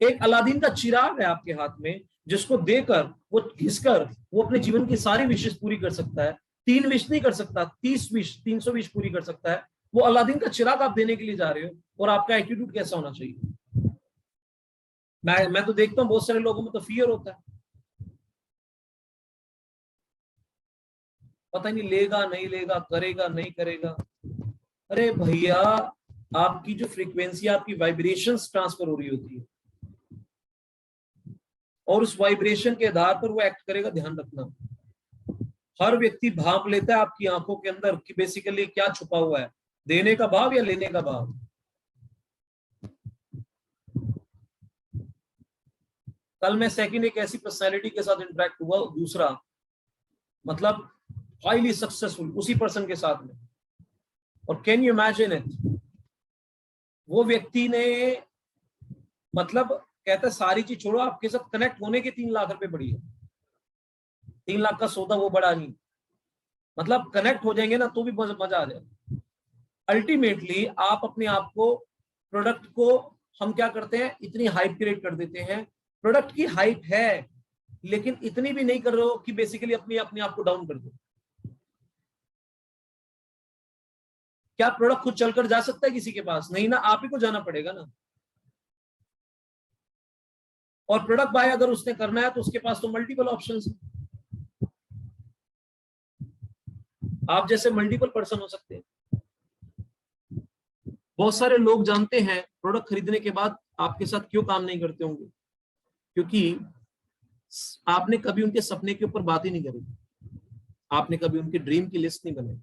एक अलादीन का चिराग है आपके हाथ में, जिसको देकर वो घिसकर वो अपने जीवन की सारी विशेष पूरी कर सकता है। 3 विश नहीं कर सकता, 30 विश, 300 विश पूरी कर सकता है। वो अलादीन का चिराग आप देने के लिए जा रहे हो, और आपका एटीट्यूड कैसा होना चाहिए। मैं तो देखता हूं बहुत सारे लोगों में तो फियर होता है, पता नहीं लेगा नहीं लेगा, करेगा नहीं करेगा। अरे भैया, आपकी जो फ्रीक्वेंसी, आपकी वाइब्रेशंस ट्रांसफर हो रही होती है, और उस वाइब्रेशन के आधार पर वो एक्ट करेगा। ध्यान रखना, हर व्यक्ति भाप लेता है आपकी आंखों के अंदर कि बेसिकली क्या छुपा हुआ है, देने का भाव या लेने का भाव। कल मैं सेकंड एक ऐसी पर्सनैलिटी के साथ इंटरेक्ट हुआ, दूसरा मतलब हाईली सक्सेसफुल, उसी पर्सन के साथ में, और कैन यू इमेजिन इट, वो व्यक्ति ने मतलब कहता है सारी चीज छोड़ो, आपके साथ कनेक्ट होने के 3 लाख रुपए बढ़ी है। 3 लाख का सौदा वो बड़ा नहीं, मतलब कनेक्ट हो जाएंगे ना तो भी मजा आ जाएगा। अल्टीमेटली आप अपने आप को, प्रोडक्ट को हम क्या करते हैं, इतनी हाइप क्रिएट कर देते हैं। प्रोडक्ट की हाइप है, लेकिन इतनी भी नहीं कर रहे हो कि बेसिकली अपने आप को डाउन कर दो। क्या प्रोडक्ट खुद चलकर जा सकता है किसी के पास? नहीं ना, आप ही को जाना पड़ेगा ना। और प्रोडक्ट बाय अगर उसने करना है तो उसके पास तो मल्टीपल ऑप्शंस हैं। आप जैसे मल्टीपल पर्सन हो सकते हैं। बहुत सारे लोग जानते हैं प्रोडक्ट खरीदने के बाद आपके साथ क्यों काम नहीं करते होंगे, क्योंकि आपने कभी उनके सपने के ऊपर बात ही नहीं करी, आपने कभी उनके ड्रीम की लिस्ट नहीं बनाई।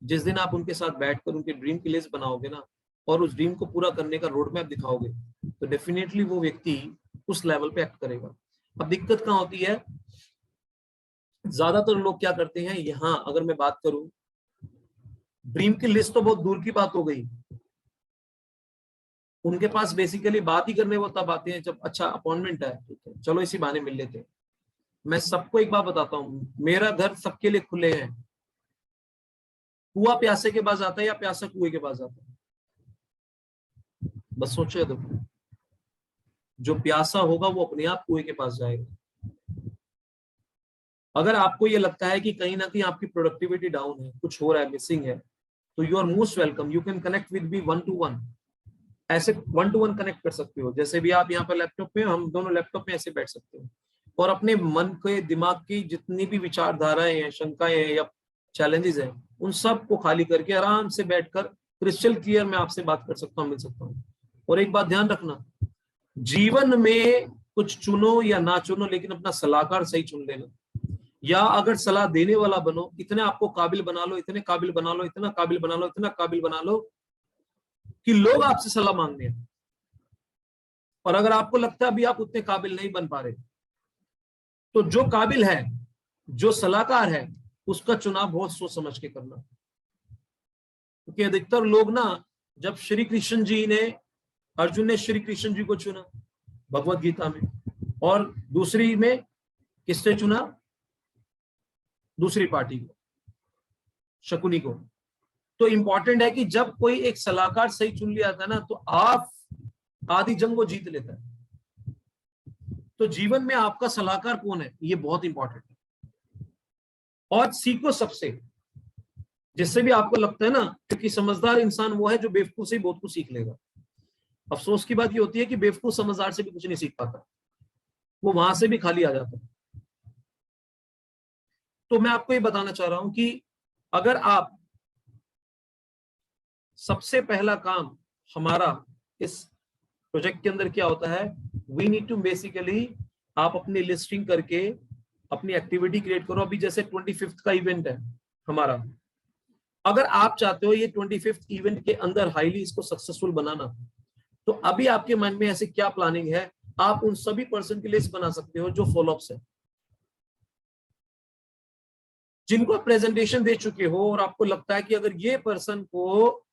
जिस दिन आप उनके साथ बैठकर उनके ड्रीम की लिस्ट बनाओगे ना, और उस ड्रीम को पूरा करने का रोड मैप दिखाओगे, तो डेफिनेटली वो व्यक्ति उस लेवल पे एक्ट करेगा। अब दिक्कत कहाँ होती है, ज्यादातर लोग क्या करते हैं, यहाँ अगर मैं बात करूं, ड्रीम की लिस्ट तो बहुत दूर की बात हो गई, उनके पास बेसिकली बात ही करने वो तब आते हैं जब अच्छा अपॉइंटमेंट है, ठीक है चलो इसी बहाने मिल लेते हैं। मैं सबको एक बात बताता हूँ, मेरा घर सबके लिए खुले हैं। कुआं प्यासे के पास आता है या प्यासा कुएं के पास आता है? बस सोचिए, देखो जो प्यासा होगा वो अपने आप कुएं के पास जाएगा। अगर आपको ये लगता है कि कहीं ना कहीं आपकी प्रोडक्टिविटी डाउन है, कुछ हो रहा है, मिसिंग है, तो you are most welcome, you can connect with me 1-to-1। ऐसे 1-to-1 कनेक्ट कर सकते हो, जैसे भी आप यहाँ पर लैपटॉप पे, हम दोनों लैपटॉप में ऐसे बैठ सकते हो, और अपने मन के दिमाग की जितनी भी विचारधाराएं हैं, शंकाएं हैं या चैलेंजेस हैं, उन सब को खाली करके आराम से बैठकर क्रिस्टल क्लियर मैं आपसे बात कर सकता हूँ, मिल सकता हूँ। और एक बात ध्यान रखना, जीवन में कुछ चुनो या ना चुनो, लेकिन अपना सलाहकार सही चुन लेना, या अगर सलाह देने वाला बनो, इतने आपको काबिल बना लो, इतने काबिल बना लो, इतना काबिल बना लो, इतना काबिल बना लो कि लोग आपसे सलाह मांगने हैं। और अगर आपको लगता है अभी आप उतने काबिल नहीं बन पा रहे, तो जो काबिल है, जो सलाहकार है, उसका चुनाव बहुत सोच समझ के करना। क्योंकि अधिकतर लोग ना, जब श्री कृष्ण जी ने, अर्जुन ने श्री कृष्ण जी को चुना भगवत गीता में, और दूसरी में किससे चुना, दूसरी पार्टी को, शकुनी को। तो इंपॉर्टेंट है कि जब कोई एक सलाहकार सही चुन लिया था ना, तो आप आधी जंग को जीत लेता है। तो जीवन में आपका सलाहकार कौन है, ये बहुत इंपॉर्टेंट है। और सीखो सबसे, जिससे भी आपको लगता है ना, क्योंकि समझदार इंसान वो है जो बेवकूफ से बहुत कुछ सीख लेगा। अफसोस की बात ये होती है कि बेवकूफ समझदार से भी कुछ नहीं सीख पाता, वो वहां से भी खाली आ जाता है। तो मैं आपको ये बताना चाह रहा हूं कि अगर आप, सबसे पहला काम हमारा इस प्रोजेक्ट के अंदर क्या होता है, वी नीड टू बेसिकली, आप अपनी लिस्टिंग करके अपनी एक्टिविटी क्रिएट करो। अभी जैसे 25th का इवेंट है हमारा, अगर आप चाहते हो ये 25th इवेंट के अंदर हाईली इसको सक्सेसफुल बनाना, तो अभी आपके मन में ऐसे क्या प्लानिंग है, आप उन सभी पर्सन की लिस्ट बना सकते हो जो फॉलोअप्स है, जिनको आप प्रेजेंटेशन दे चुके हो, और आपको लगता है कि अगर ये पर्सन को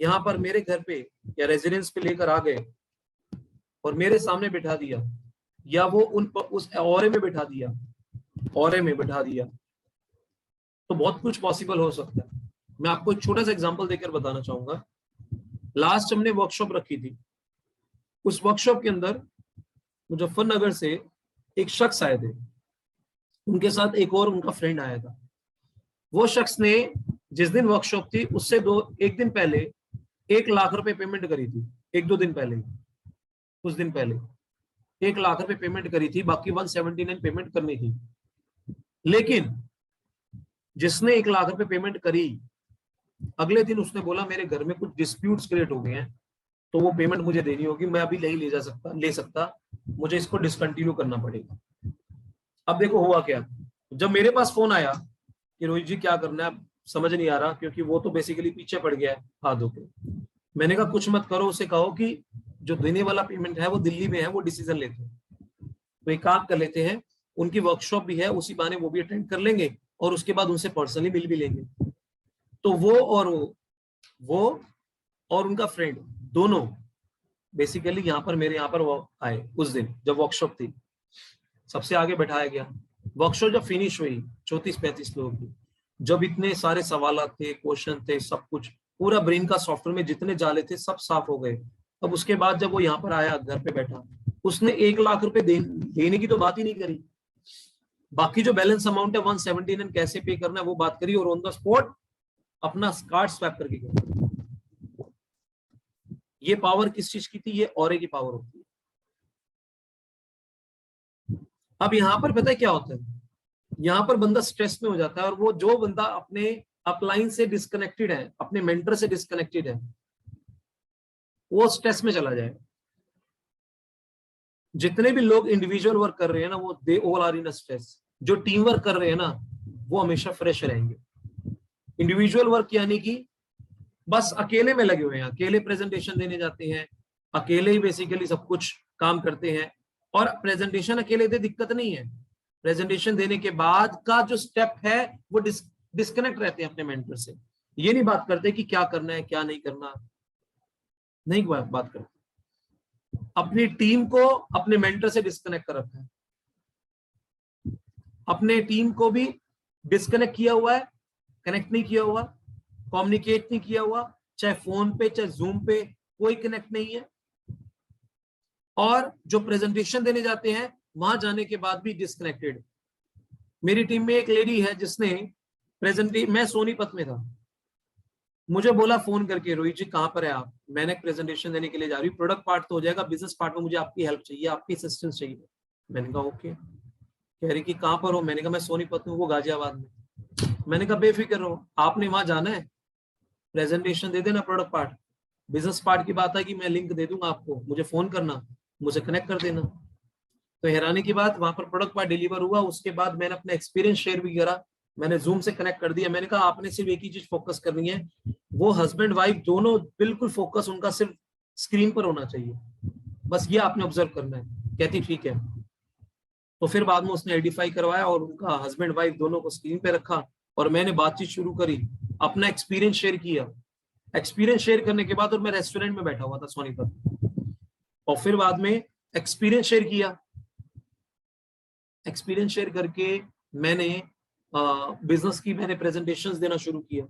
यहाँ पर मेरे घर पे या रेजिडेंस पे लेकर आ गए और मेरे सामने बिठा दिया, या वो उस ऑरे में बिठा दिया, ऑरे में बिठा दिया, तो बहुत कुछ पॉसिबल हो सकता है। मैं आपको एक छोटा सा एग्जांपल देकर बताना चाहूंगा। लास्ट हमने वर्कशॉप रखी थी, उस वर्कशॉप के अंदर मुजफ्फरनगर से एक शख्स आए थे, उनके साथ एक और उनका फ्रेंड आया था। वो शख्स ने जिस दिन वर्कशॉप थी उससे एक दिन पहले 1 लाख रुपए पेमेंट करी थी, 1-2 दिन पहले, कुछ दिन पहले 1 लाख रुपए पेमेंट करी थी, बाकी 179 पेमेंट करनी थी। लेकिन जिसने 1 लाख रुपए पेमेंट करी, अगले दिन उसने बोला मेरे घर में कुछ डिस्प्यूट्स क्रिएट हो गए हैं, तो वो पेमेंट मुझे देनी होगी, मैं अभी नहीं ले सकता, मुझे इसको डिसकंटिन्यू करना पड़ेगा। अब देखो हुआ क्या, जब मेरे पास फोन आया कि रोहित जी क्या करना है, समझ नहीं आ रहा, क्योंकि वो तो बेसिकली पीछे पड़ गया है हाथ धो के। मैंने कहा कुछ मत करो, उसे कहो कि जो देने वाला पेमेंट है वो दिल्ली में है, वो डिसीजन लेते हैं, तो एक काम कर लेते हैं, उनकी वर्कशॉप भी है, उसी बहाने वो भी अटेंड कर लेंगे, और उसके बाद उनसे पर्सनली मिल भी लेंगे। तो वो और उनका फ्रेंड दोनों बेसिकली यहाँ पर मेरे यहाँ पर वो आए उस दिन जब वर्कशॉप थी, सबसे आगे बैठाया गया। वर्कशॉप जब फिनिश हुई 34-35 लोगों की, जब इतने सारे सवाल थे, क्वेश्चन थे, सब कुछ पूरा ब्रेन का सॉफ्टवेयर में जितने जाले थे सब साफ हो गए। अब उसके बाद जब वो यहाँ पर आया, घर पे बैठा, उसने 1 लाख रुपए देने की तो बात ही नहीं करी, बाकी जो बैलेंस अमाउंट है 179 कैसे पे करना है वो बात करी, और ऑन द स्पॉट अपना कार्ड स्वैप करके गया। ये पावर किस चीज की थी, ये ऑरे की पावर होती है। अब यहाँ पर पता है क्या होता है, यहाँ पर बंदा स्ट्रेस में हो जाता है, और वो जो बंदा अपने अपलाइन से डिस्कनेक्टेड है, अपने मेंटर से डिस्कनेक्टेड है, वो स्ट्रेस में चला जाएगा। जितने भी लोग इंडिविजुअल वर्क कर रहे हैं ना, वो they all are in stress. जो टीम वर्क कर रहे हैं ना, वो हमेशा फ्रेश रहेंगे। इंडिविजुअल वर्क यानी कि बस अकेले में लगे हुए हैं, अकेले प्रेजेंटेशन देने जाते हैं, अकेले ही बेसिकली सब कुछ काम करते हैं। और प्रेजेंटेशन अकेले दे दिक्कत नहीं है, प्रेजेंटेशन देने के बाद का जो स्टेप है वो डिस्कनेक्ट रहते हैं अपने मेंटर से। ये नहीं बात करते कि क्या करना है क्या नहीं करना, नहीं बात करते। अपनी टीम को अपने मेंटर से डिस्कनेक्ट कर रखा है, अपने टीम को भी डिस्कनेक्ट किया हुआ है, कनेक्ट नहीं किया हुआ, कम्युनिकेट नहीं किया हुआ, चाहे फोन पे चाहे जूम पे, कोई कनेक्ट नहीं है। और जो प्रेजेंटेशन देने जाते हैं वहां जाने के बाद भी डिस्कनेक्टेड। मेरी टीम में एक लेडी है जिसने मैं सोनीपत में था, मुझे बोला फोन करके, रोहित जी कहाँ पर है आप, मैंने एक प्रेजेंटेशन देने के लिए जा रही हूँ, प्रोडक्ट पार्ट तो हो जाएगा, बिजनेस पार्ट में मुझे आपकी हेल्प चाहिए, आपकी असिस्टेंस चाहिए। मैंने कहा ओके। कह रही कि कहाँ पर हो, मैंने कहा मैं सोनीपत में, वो गाजियाबाद में। मैंने कहा बेफिक्र रहो, आपने वहां जाना है, प्रेजेंटेशन दे देना प्रोडक्ट पार्ट, बिजनेस पार्ट की बात है कि मैं लिंक दे दूंगा आपको, मुझे फोन करना, मुझे कनेक्ट कर देना। तो हैरानी की बात, वहां पर प्रोडक्ट पार्ट डिलीवर हुआ, उसके बाद मैंने अपना एक्सपीरियंस शेयर भी करा, मैंने जूम से कनेक्ट कर दिया। मैंने कहा आपने सिर्फ एक ही चीज फोकस करनी है, वो हस्बैंड वाइफ दोनों बिल्कुल फोकस उनका सिर्फ स्क्रीन पर होना चाहिए, बस ये आपने ऑब्जर्व करना है। कहती ठीक है। तो फिर बाद में उसने आइडेंटिफाई करवाया और उनका हस्बैंड वाइफ दोनों को स्क्रीन पे रखा और मैंने बातचीत शुरू करी, अपना एक्सपीरियंस शेयर किया। एक्सपीरियंस शेयर करने के बाद, और मैं रेस्टोरेंट में बैठा हुआ था सोनीपत, और फिर बाद में एक्सपीरियंस शेयर किया। एक्सपीरियंस शेयर करके मैंने बिजनेस की मैंने प्रेजेंटेशंस देना शुरू किया।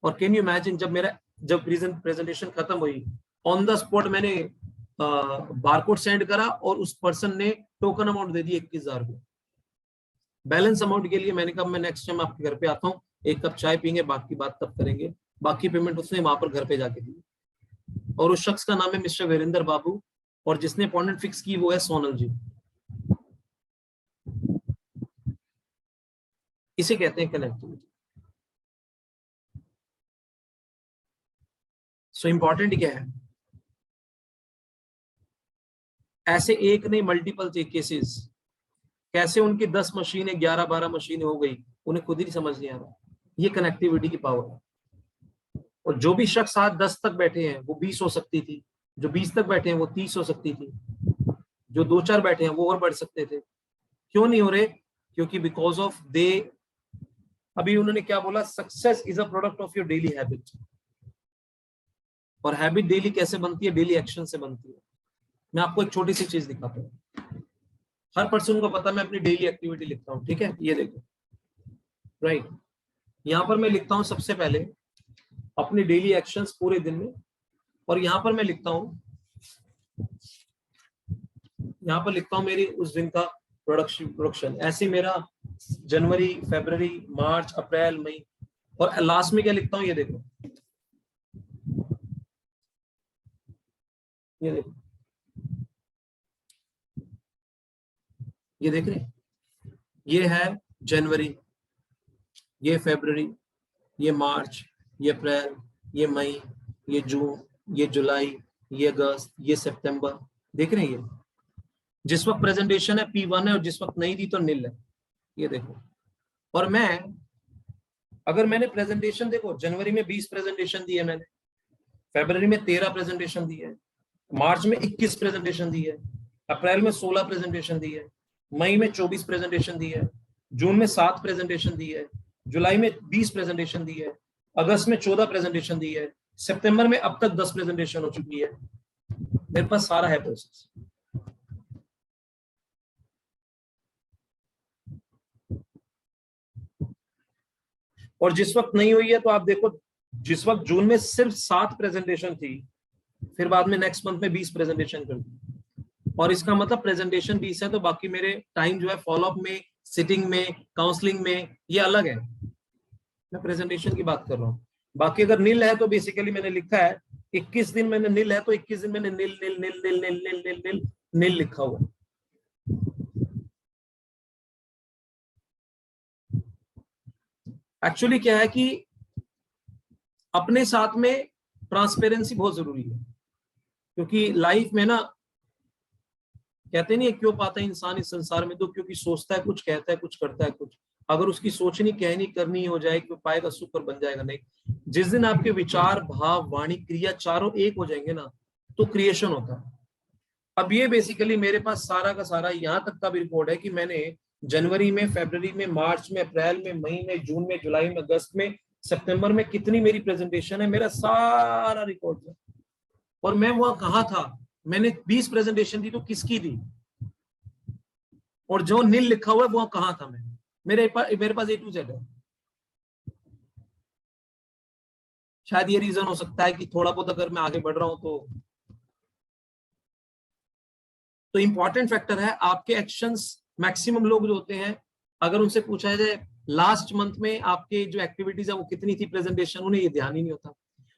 और कैन यू इमेजिन, जब प्रेजेंटेशन खत्म हुई, ऑन द स्पॉट मैंने बारकोड सेंड करा और उस पर्सन ने टोकन अमाउंट दे दी 21,000 को। बैलेंस अमाउंट के लिए मैंने कहा मैं नेक्स्ट टाइम आपके घर पे आता हूँ, एक कप चाय पीएंगे, बाकी बात तब करेंगे। बाकी पेमेंट उसने वहां पर घर पे जाके दी। और उस शख्स का नाम है मिस्टर वीरेंद्र बाबू, और जिसने अपॉइंटमेंट फिक्स की वो है सोनल जी। इसे कहते हैं कनेक्टिविटी। सो इंपॉर्टेंट क्या है, ऐसे एक नहीं मल्टीपल केसेस, कैसे उनकी 10 मशीनें 11-12 मशीनें हो गई, उन्हें खुद ही समझ नहीं आ रहा। ये कनेक्टिविटी की पावर है। और जो भी शख्स आज 10 तक बैठे हैं वो 20 हो सकती थी, जो 20 तक बैठे हैं वो 30 हो सकती थी, जो 2-4 बैठे हैं वो और बढ़ सकते थे। क्यों नहीं हो रहे? क्योंकि बिकॉज ऑफ दे, अभी उन्होंने क्या बोला, success is a product of your daily habit. और हैबिट डेली कैसे बनती है? डेली एक्शन से बनती है। मैं आपको एक छोटी सी चीज दिखाता हूँ। हर पर्सन को पता, मैं अपनी डेली एक्टिविटी लिखता हूँ, ठीक है, ये देखो, राइट। यहाँ पर मैं लिखता हूँ सबसे पहले अपनी डेली एक्शंस पूरे दिन में, और यहाँ पर मैं लिखता हूँ, यहाँ पर लिखता हूँ मेरी उस दिन का प्रोडक्शन। ऐसे मेरा जनवरी, फरवरी, मार्च, अप्रैल, मई, और लास्ट में क्या लिखता हूँ, ये देखो, ये देखो, ये देख रहे हैं, ये है जनवरी, ये फरवरी, ये मार्च, ये अप्रैल, ये मई, ये जून, ये जुलाई, ये अगस्त, ये सितंबर। देख रहे हैं, ये जिस वक्त प्रेजेंटेशन है P1 है, और जिस वक्त नहीं दी तो नील है। ये देखो। और मैं, अगर मैंने प्रेजेंटेशन, देखो जनवरी में 20 प्रेजेंटेशन दी है मैंने, फरवरी में 13 प्रेजेंटेशन दी है, मार्च में 21 प्रेजेंटेशन दी है, अप्रैल में 16 प्रेजेंटेशन दी है, मई में 24 प्रेजेंटेशन दी है, जून में 7 प्रेजेंटेशन दी है, जुलाई में 20 प्रेजेंटेशन दी है, अगस्त में 14 प्रेजेंटेशन दी है, सितंबर में अब तक 10 प्रेजेंटेशन हो चुकी है। मेरे पास सारा है प्रोसेस। और जिस वक्त नहीं हुई है तो आप देखो, जिस वक्त जून में सिर्फ 7 प्रेजेंटेशन थी, फिर बाद में नेक्स्ट मंथ में 20 प्रेजेंटेशन कर दी। और इसका मतलब प्रेजेंटेशन 20 है, तो बाकी मेरे टाइम जो है फॉलोअप में, सिटिंग में, काउंसलिंग में, ये अलग है। मैं प्रेजेंटेशन की बात कर रहा हूँ। बाकी अगर नील है तो बेसिकली मैंने लिखा है 21 दिन मैंने नील है, तो 21 दिन मैंने नील नील नील नील नील नील नील नील नील लिखा हुआ। एक्चुअली क्या है कि अपने साथ में ट्रांसपेरेंसी बहुत जरूरी है, क्योंकि लाइफ में ना कहते नहीं है क्यों पाता है इंसान इस संसार में, तो क्योंकि सोचता है कुछ, कहता है कुछ, करता है कुछ। अगर उसकी सोचनी कहनी करनी हो जाए क्यों पाएगा सुख और बन जाएगा नहीं। जिस दिन आपके विचार भाव वाणी क्रिया चारों एक हो जाएंगे ना, तो क्रिएशन होता है। अब ये बेसिकली मेरे पास सारा का सारा यहाँ तक का भी रिकॉर्ड है कि मैंने जनवरी में, फरवरी में, मार्च में, अप्रैल में, मई में, जून में, जुलाई में, अगस्त में, सितंबर में कितनी मेरी प्रेजेंटेशन है, मेरा सारा रिकॉर्ड है। और मैं वहां कहा था, मैंने 20 प्रेजेंटेशन दी तो किसकी दी, और जो नील लिखा हुआ है वो कहा था मैं, मेरे पास A to Z है। शायद ये रीजन हो सकता है कि थोड़ा बहुत अगर मैं आगे बढ़ रहा हूं तो इंपॉर्टेंट फैक्टर है आपके एक्शंस। मैक्सिमम लोग जो होते हैं, अगर उनसे पूछा जाए लास्ट मंथ में आपके जो एक्टिविटीज है वो कितनी थी प्रेजेंटेशन, उन्हें ये ध्यान ही नहीं होता।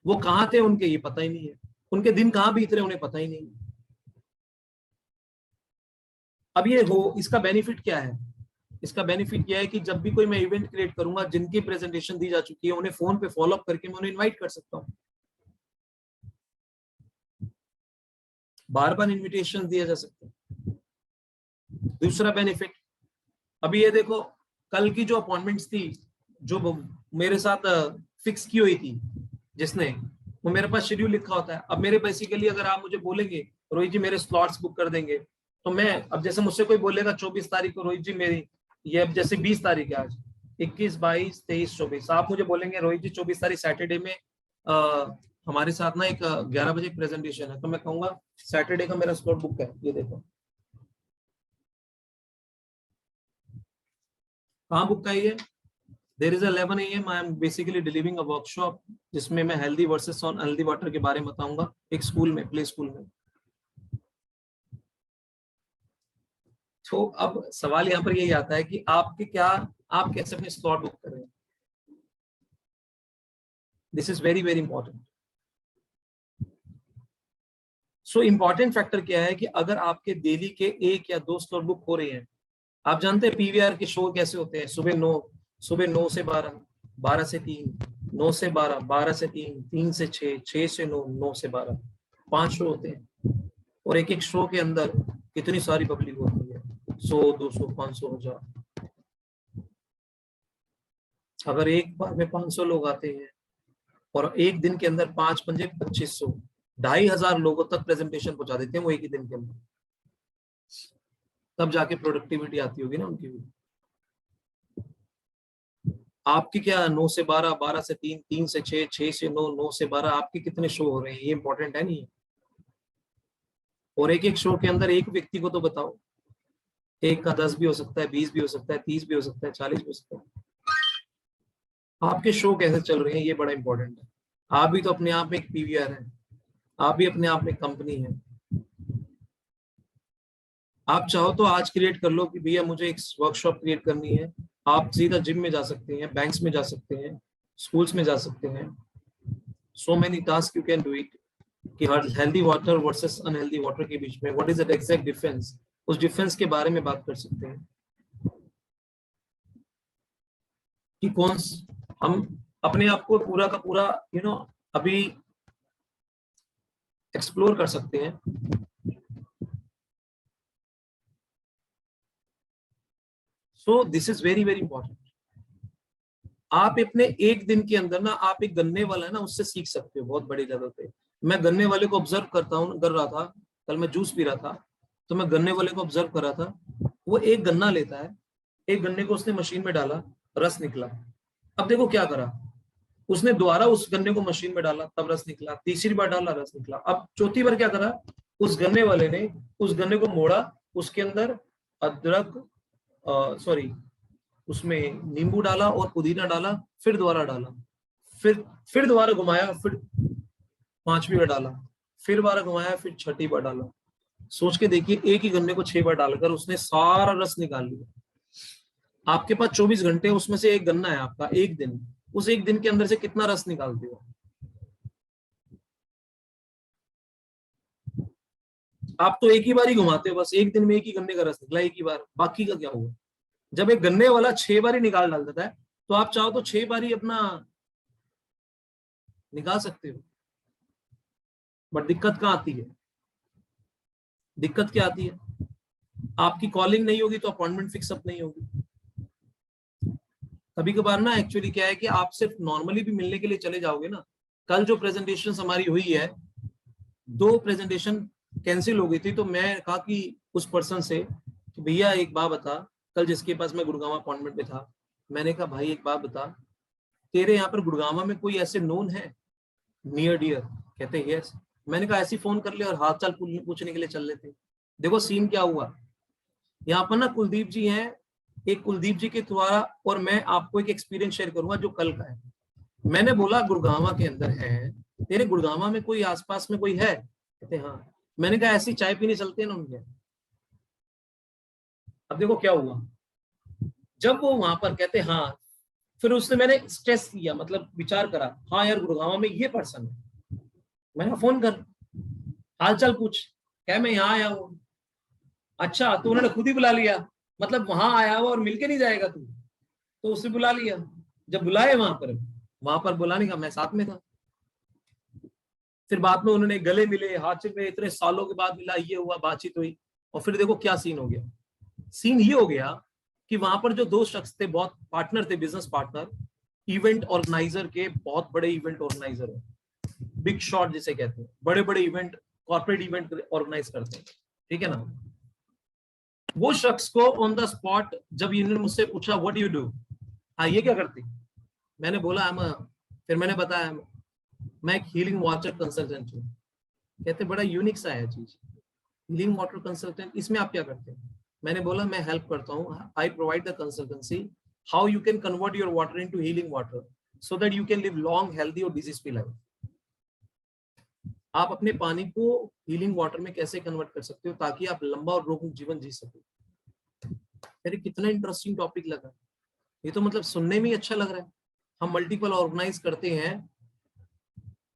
वो कहाँ थे उनके ये पता ही नहीं है, उनके दिन कहाँ बीत रहे उन्हें पता ही नहीं। अब ये हो, इसका बेनिफिट क्या है? इसका बेनिफिट यह है कि जब भी कोई मैं इवेंट क्रिएट करूंगा, जिनकी प्रेजेंटेशन दी जा चुकी है उन्हें फोन पे फॉलो अप करके मैं उन्हें इनवाइट कर सकता हूं, बार बार इनविटेशन दिया जा सकता है। दूसरा बेनिफिट, अभी ये देखो, कल की जो अपॉइंटमेंट्स थी, जो मेरे साथ फिक्स की हुई थी जिसने, वो मेरे पास शेड्यूल लिखा होता है। अब मेरे बेसिकली अगर आप मुझे बोलेंगे रोहित जी मेरे स्लॉट्स बुक कर देंगे, तो मैं, अब जैसे मुझसे कोई बोलेगा 24 तारीख को रोहित जी मेरी, ये अब जैसे 20 तारीख है आज, 21, 22, 23, 24, आप मुझे बोलेंगे रोहित जी 24 तारीख सैटरडे में हमारे साथ ना एक 11 बजे प्रेजेंटेशन है, तो मैं कहूंगा सैटरडे का मेरा स्लॉट बुक है, ये देखो कहाँ बुक का है। There is 11 AM I am basically delivering a workshop, जिसमें मैं healthy versus unhealthy water के बारे में बताऊंगा, एक स्कूल में, प्ले स्कूल में। तो अब सवाल यहाँ पर यही आता है कि आपके क्या, आप कैसे अपने स्लॉट बुक कर रहे हैं। This is very very important. So important factor क्या है कि अगर आपके डेली के 1 या 2 स्लॉट बुक हो रहे हैं, आप जानते हैं PVR के शो कैसे होते हैं, सुबह 9 से 12, 12 से 3, 9 से 12, 12 से 3, 3 से 6, 6 से 9, 9 से 12, 5 शो होते हैं। और एक एक शो के अंदर कितनी सारी पब्लिक होती है, 100, 200, 500, 1000। अगर एक बार में 500 लोग आते हैं और एक दिन के अंदर 5 पंजे 2500, 2500 लोगों तक प्रेजेंटेशन पहुंचा देते हैं वो एक ही दिन के अंदर, तब जाके प्रोडक्टिविटी आती होगी ना उनकी भी। आपकी क्या 9 से 12, 12 से 3, 3 से 6, 6 से 9, 9 से 12, आपके कितने शो हो रहे हैं, ये इंपॉर्टेंट है नहीं। और एक एक शो के अंदर एक व्यक्ति को तो बताओ, एक का 10 भी हो सकता है, 20 भी हो सकता है, 30 भी हो सकता है, 40 भी हो सकता है। आपके शो कैसे चल रहे हैं ये बड़ा इंपॉर्टेंट है। आप भी तो अपने आप में एक PVR है, आप भी अपने आप में कंपनी है। आप चाहो तो आज क्रिएट कर लो कि भैया मुझे एक वर्कशॉप क्रिएट करनी है, आप सीधा जिम में जा सकते हैं, बैंक्स में जा सकते हैं, स्कूल्स में जा सकते हैं। So many task you can do it. कि healthy water versus unhealthy water के बीच में what is the exact difference, उस डिफरेंस के बारे में बात कर सकते हैं कि कौन, हम अपने आप को पूरा का पूरा अभी एक्सप्लोर कर सकते हैं। So this is very very important. आप अपने एक दिन के अंदर ना, आप एक गन्ने वाला है ना उससे सीख सकते हो बहुत बड़े लेवल पे। मैं गन्ने वाले को ऑब्जर्व कर रहा था, कल मैं जूस पी रहा था, तो मैं गन्ने वाले को ऑब्जर्व कर रहा था। वो एक गन्ना लेता है, एक गन्ने को उसने मशीन में डाला, रस निकला। अब देखो क्या करा उसने, दोबारा उस गन्ने को मशीन में डाला, तब रस निकला, तीसरी बार डाला, रस निकला। अब चौथी बार क्या करा, उस गन्ने वाले ने उस गन्ने को मोड़ा, उसके अंदर अदरक, सॉरी, उसमें नींबू डाला और पुदीना डाला, फिर दोबारा डाला, फिर दोबारा घुमाया, फिर 5वीं बार डाला, फिर बार घुमाया, फिर 6ठी बार डाला। सोच के देखिए, एक ही गन्ने को 6 बार डालकर उसने सारा रस निकाल लिया। आपके पास 24 घंटे, उसमें से एक गन्ना है आपका, एक दिन, उस एक दिन के अंदर से कितना रस निकालते हो आप? तो एक ही बार ही घुमाते हो, बस एक दिन में एक ही गन्ने का रस निकला, एक ही बार, बाकी का क्या हुआ? जब एक गन्ने वाला 6 बार ही निकाल डाल देता है, तो आप चाहो तो 6 बार ही अपना निकाल सकते हो। बट दिक्कत कहाँ आती है? दिक्कत क्या आती है? आपकी कॉलिंग नहीं होगी तो अपॉइंटमेंट फिक्स अप नहीं होगी। कभी कभार ना एक्चुअली क्या है कि आप सिर्फ नॉर्मली भी मिलने के लिए चले जाओगे ना। कल जो प्रेजेंटेशन हमारी हुई है, 2 प्रेजेंटेशन कैंसिल हो गई थी, तो मैं कहा कि उस पर्सन से कि भैया एक बात बता, कल जिसके पास मैं गुड़गांव अपॉइंटमेंट में था, मैंने कहा भाई एक बात बता, तेरे यहाँ पर गुड़गांव में कोई ऐसे नोन है नियर डियर? कहते यस। मैंने कहा ऐसी फोन कर ले और हाल चाल पूछने के लिए चल लेते। देखो सीन क्या हुआ, यहाँ पर ना कुलदीप जी हैं, एक कुलदीप जी के द्वारा, और मैं आपको एक एक्सपीरियंस शेयर करूंगा जो कल का है। मैंने बोला गुड़गांव के अंदर है, तेरे गुड़गांव में कोई आसपास में कोई है? कहते हाँ। मैंने कहा ऐसी चाय पीने चलते हैं ना उनके। अब देखो क्या हुआ, जब वो वहां पर कहते हाँ, फिर उसने मैंने स्ट्रेस किया, मतलब विचार करा, हाँ यार गुड़गांव में ये पर्सन है। मैंने फोन कर, हाल चाल पूछ, क्या मैं यहाँ आया हूँ। अच्छा तो उन्होंने खुद ही बुला लिया, मतलब वहां आया हुआ और मिलके नहीं जाएगा तू, तो उससे बुला लिया। जब बुलाए वहां पर बुलाने का मैं साथ में था। फिर बाद में उन्होंने गले मिले, हाथ में, इतने सालों के बाद मिला, ये हुआ, बातचीत हुई। और फिर देखो क्या सीन हो गया। सीन ये हो गया कि वहां पर जो 2 शख्स थे, बहुत पार्टनर थे, बिजनेस पार्टनर, इवेंट ऑर्गेनाइजर के, बहुत बड़े इवेंट ऑर्गेनाइजर है, बिग शॉट जिसे कहते हैं, बड़े बड़े इवेंट, कॉर्पोरेट इवेंट ऑर्गेनाइज करते हैं, ठीक है ना। वो शख्स को ऑन द स्पॉट जब इन्होंने मुझसे पूछा व्हाट यू डू, हाँ ये क्या करती, मैंने बोला फिर मैंने बताया मैं एक हीलिंग वाटर कंसल्टेंट हूँ। कहते बड़ा यूनिक सा है चीज, हीलिंग वाटर कंसल्टेंट, इसमें आप क्या करते हैं? मैंने बोला मैं हेल्प करता हूँ, I provide the consultancy how you can convert your water into healing water so that you can live long healthy और डिजीज फ्री लाइफ। आप अपने पानी को हीलिंग वाटर में कैसे कन्वर्ट कर सकते हो ताकि आप लंबा और रोग जीवन जी सको। अरे कितना इंटरेस्टिंग टॉपिक लगा, ये तो मतलब सुनने में ही अच्छा लग रहा है। हम मल्टीपल ऑर्गेनाइज करते हैं,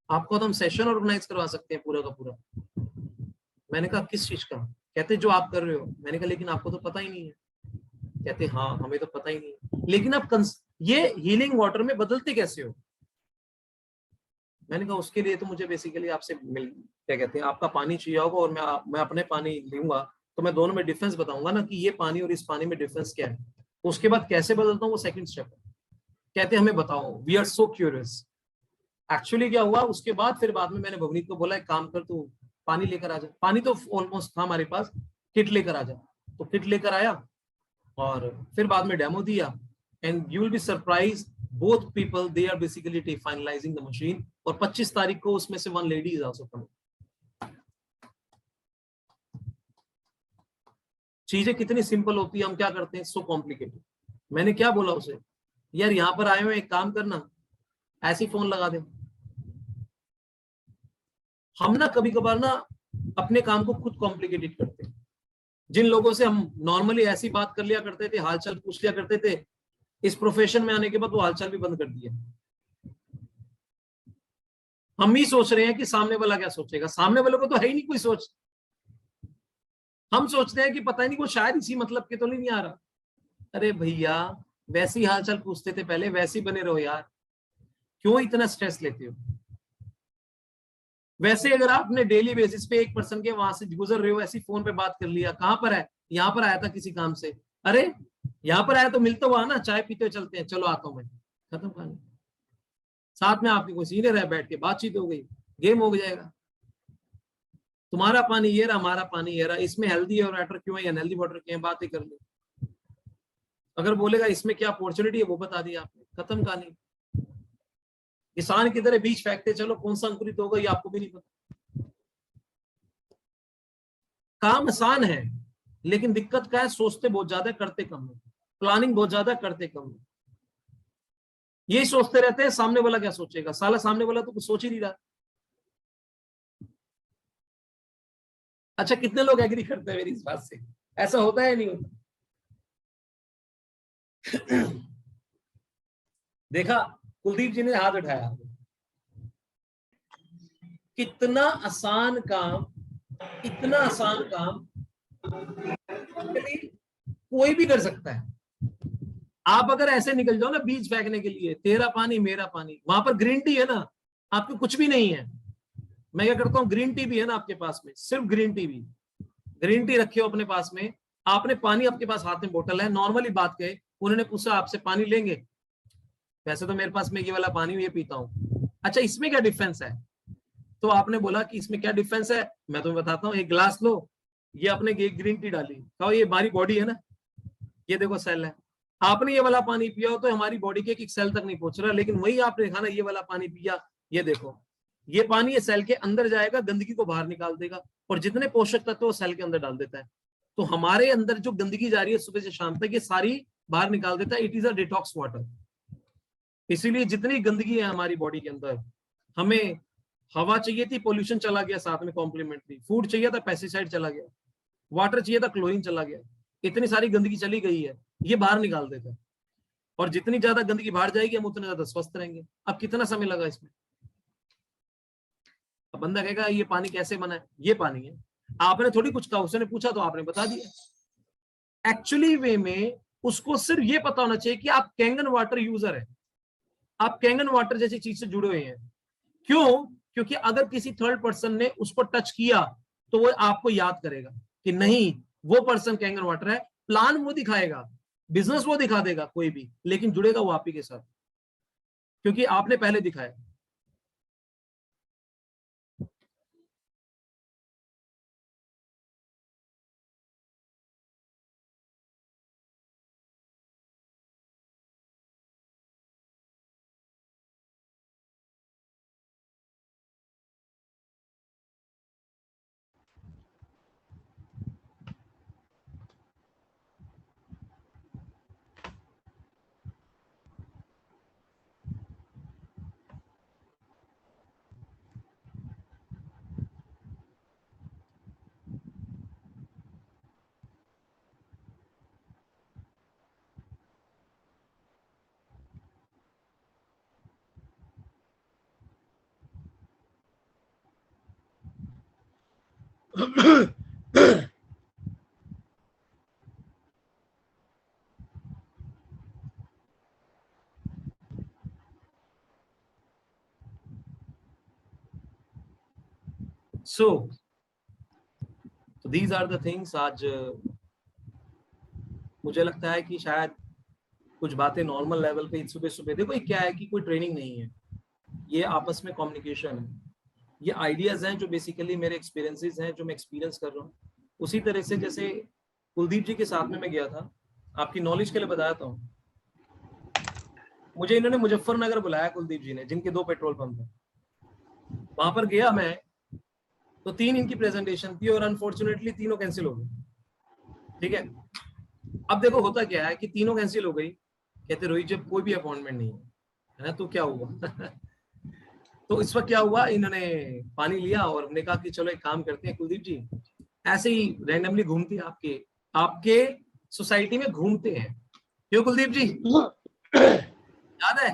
आपको तो हम सेशन ऑर्गेनाइज करवा सकते हैं पूरा का पूरा। मैंने कहा किस चीज का? कहते जो आप कर रहे हो। मैंने कहा लेकिन आपको तो पता ही नहीं है। कहते हाँ हमें तो पता ही नहीं, लेकिन आप ये हीलिंग वाटर में बदलते कैसे हो? मैंने कहा उसके लिए तो मुझे बेसिकली आपसे क्या कहते हैं, आपका पानी चाहिए होगा और मैं अपने पानी लूंगा, तो मैं दोनों में डिफरेंस बताऊंगा ना कि ये पानी और इस पानी में डिफरेंस क्या है। उसके बाद कैसे बदलता हूँ वो सेकंड स्टेप है। कहते हमें बताओ, we are so curious. Actually क्या हुआ उसके बाद, फिर बाद में मैंने भवनीत को बोला एक काम कर, तू पानी लेकर आ जा। पानी तो ऑलमोस्ट था हमारे पास, किट लेकर आ जा। तो किट लेकर आया और फिर बाद में डेमो दिया, and you will be surprise, both people they are basically finalising the machine. और 25 तारीख को उसमें से 1 लेडी इज आल्सो कमिंग। चीजें कितनी सिंपल होती है, हम क्या करते हैं सो कॉम्प्लिकेटेड। मैंने क्या बोला उसे, यार यहाँ पर आए हुए एक काम करना, ऐसी फोन लगा दे। हम ना कभी कभार ना अपने काम को खुद कॉम्प्लिकेटेड करते हैं। जिन लोगों से हम नॉर्मली ऐसी बात कर लिया करते थे, हालचाल पूछ लिया करते थे, इस प्रोफेशन में आने के बाद वो हालचाल भी बंद कर दिया। हम ही सोच रहे हैं कि सामने वाला क्या सोचेगा, सामने वाले को तो है ही नहीं कोई सोच। हम सोचते हैं कि पता ही नहीं, वो शायद इसी मतलब के तो नहीं आ रहा। अरे भैया वैसी हालचाल पूछते थे पहले, वैसे ही बने रहो यार, क्यों इतना स्ट्रेस लेते हो? वैसे अगर आपने डेली बेसिस पे एक पर्सन के वहां से गुजर रहे हो, ऐसी फोन पे बात कर लिया, कहां पर है, यहाँ पर आया था किसी काम से, अरे यहाँ पर आया तो मिलता हुआ ना, चाय पीते चलते हैं, चलो आता हूं मैं, खत्म कहानी। साथ में आपके कोई सीनियर है, बैठ के बातचीत हो गई, गेम हो जाएगा। तुम्हारा पानी ये रहा, हमारा पानी ये रहा, इसमें हेल्दी वाटर क्यों है, अनहेल्दी वाटर क्यों है, बातें कर ली। अगर बोलेगा इसमें क्या अपॉर्चुनिटी है वो बता दी आपने, खत्म कहानी। किसान की तरह बीज फेंकते चलो, कौन सा अंकुरित होगा ये आपको भी नहीं पता। काम आसान है, लेकिन दिक्कत क्या है, सोचते बहुत ज्यादा करते कम है, प्लानिंग बहुत ज्यादा करते कम है। यही सोचते रहते हैं सामने वाला क्या सोचेगा, साला सामने वाला तो कुछ सोच ही नहीं रहा। अच्छा कितने लोग एग्री करते हैं मेरी इस बात से? ऐसा होता है नहीं होता? देखा, कुलदीप जी ने हाथ उठाया। कितना आसान काम, इतना आसान काम कोई भी कर सकता है। आप अगर ऐसे निकल जाओ ना बीज फेंकने के लिए, तेरा पानी मेरा पानी, वहां पर ग्रीन टी है ना, आपको कुछ भी नहीं है। मैं क्या करता हूँ, ग्रीन टी भी है ना आपके पास में, सिर्फ ग्रीन टी भी, ग्रीन टी रखे हो अपने पास में, आपने पानी आपके पास हाथ में बोतल है, नॉर्मली बात कहे, उन्होंने पूछा आपसे पानी लेंगे, वैसे तो मेरे पास में ये वाला पानी ये पीता हूँ, अच्छा इसमें क्या डिफरेंस है, तो आपने बोला कि इसमें क्या डिफरेंस है, मैं तुम्हें बताता हूँ, एक गिलास लो, ये आपने ग्रीन टी डाली, कहो ये हमारी बॉडी है ना, ये देखो सेल है, आपने ये वाला पानी पिया हो तो हमारी बॉडी के एक सेल तक नहीं पहुंच रहा, लेकिन वही आपने देखा ना ये वाला पानी पिया, ये देखो ये पानी ये सेल के अंदर जाएगा, गंदगी को बाहर निकाल देगा, और जितने पोषक तत्व वो सेल के अंदर डाल देता है। तो हमारे अंदर जो गंदगी जा रही है सुबह से शाम तक, ये सारी बाहर निकाल देता है, it is a detox water. इसीलिए जितनी गंदगी है हमारी बॉडी के अंदर, हमें हवा चाहिए थी, पोल्यूशन चला गया साथ में कॉम्प्लीमेंट्री, फूड चाहिए था, पेस्टिसाइड चला गया, वाटर चाहिए था, क्लोरीन चला गया, इतनी सारी गंदगी चली गई है, ये बाहर निकाल देता है। और जितनी ज्यादा गंदगी बाहर जाएगी हम उतने ज्यादा स्वस्थ रहेंगे। अब कितना समय लगा इसमें, अब बंदा कहेगा ये पानी कैसे बना है, ये पानी है, आपने थोड़ी कुछ कहा, उसने पूछा तो आपने बता दिया। एक्चुअली वे में उसको सिर्फ ये पता होना चाहिए कि आप कैंगन वाटर यूजर है, आप कैंगन वाटर जैसी चीज से जुड़े हुए हैं। क्यों? क्योंकि अगर किसी थर्ड पर्सन ने उसको टच किया तो वो आपको याद करेगा कि नहीं वो पर्सन कैंगन वाटर है, प्लान वो दिखाएगा, बिजनेस वो दिखा देगा कोई भी, लेकिन जुड़ेगा वो आप ही के साथ, क्योंकि आपने पहले दिखाया। So these are the things. आज मुझे लगता है कि शायद कुछ बातें नॉर्मल लेवल पे सुबह सुबह, देखो ये क्या है कि कोई ट्रेनिंग नहीं है, ये आपस में कम्युनिकेशन है, ये आइडियाज हैं जो बेसिकली मेरे एक्सपीरियंसेस हैं, जो मैं एक्सपीरियंस कर रहा हूँ। उसी तरह से जैसे कुलदीप जी के साथ में मैं गया था, आपकी नॉलेज के लिए बताता हूँ, मुझे इन्होंने मुजफ्फरनगर बुलाया कुलदीप जी ने, जिनके 2 पेट्रोल पंप है, वहां पर गया मैं, तो 3 इनकी प्रेजेंटेशन थी और अनफॉर्चुनेटली तीनों कैंसिल हो गई। ठीक है, अब देखो होता क्या है कि तीनों कैंसिल हो गई, कहते रोहित जब कोई भी अपॉइंटमेंट नहीं है तो क्या हुआ तो इस वक्त क्या हुआ, इन्होंने पानी लिया और हमने कहा कि चलो एक काम करते हैं कुलदीप जी, ऐसे ही रैंडमली घूमते हैं आपके आपके सोसाइटी में घूमते हैं, क्यों कुलदीप जी याद है?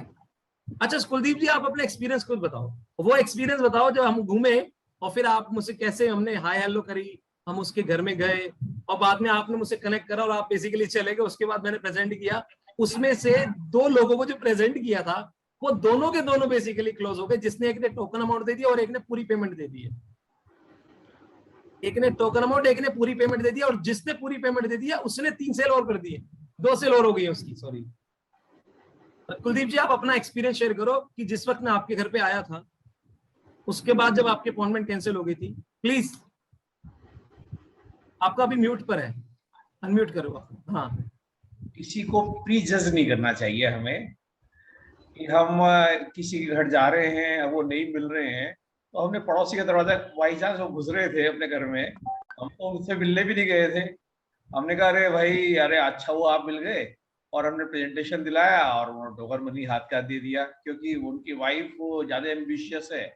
अच्छा कुलदीप जी आप अपने एक्सपीरियंस खुद बताओ, वो एक्सपीरियंस बताओ जब हम घूमे और फिर आप मुझसे कैसे हमने हाय हेलो करी, हम उसके घर में गए और बाद में आपने मुझसे कनेक्ट करा और आप बेसिकली चले गए, उसके बाद मैंने प्रेजेंट किया, उसमें से 2 लोगों को जो प्रेजेंट किया था वो दोनों के दोनों बेसिकली क्लोज हो गए, जिसने एक ने टोकन अमाउंट दे दिया और एक ने पूरी पेमेंट दे दी है, एक ने टोकन अमाउंट, एक ने पूरी पेमेंट दे दिया, और जिसने पूरी पेमेंट दे दिया उसने 3 सेल और कर दिए, 2 सेल और हो गई उसकी, सॉरी। कुलदीप जी आप अपना एक्सपीरियंस शेयर करो कि जिस वक्त मैं आपके घर पे आया था, उसके बाद जब आपकी अपॉइंटमेंट कैंसिल हो गई थी, प्लीज आपका अभी म्यूट पर है, अनम्यूट करो आप। हाँ, किसी को प्री जज नहीं करना चाहिए हमें, कि हम किसी के घर जा रहे हैं, वो नहीं मिल रहे हैं, तो हमने पड़ोसी का दरवाजा बाई चांस वो घुस रहे थे अपने घर में, हम तो उनसे मिलने भी नहीं गए थे, हमने कहा अरे भाई अरे अच्छा हुआ आप मिल गए, और हमने प्रेजेंटेशन दिलाया और उन्होंने टोकन मनी हाथ का दे दिया, क्योंकि उनकी वाइफ वो ज्यादा एम्बिशियस है,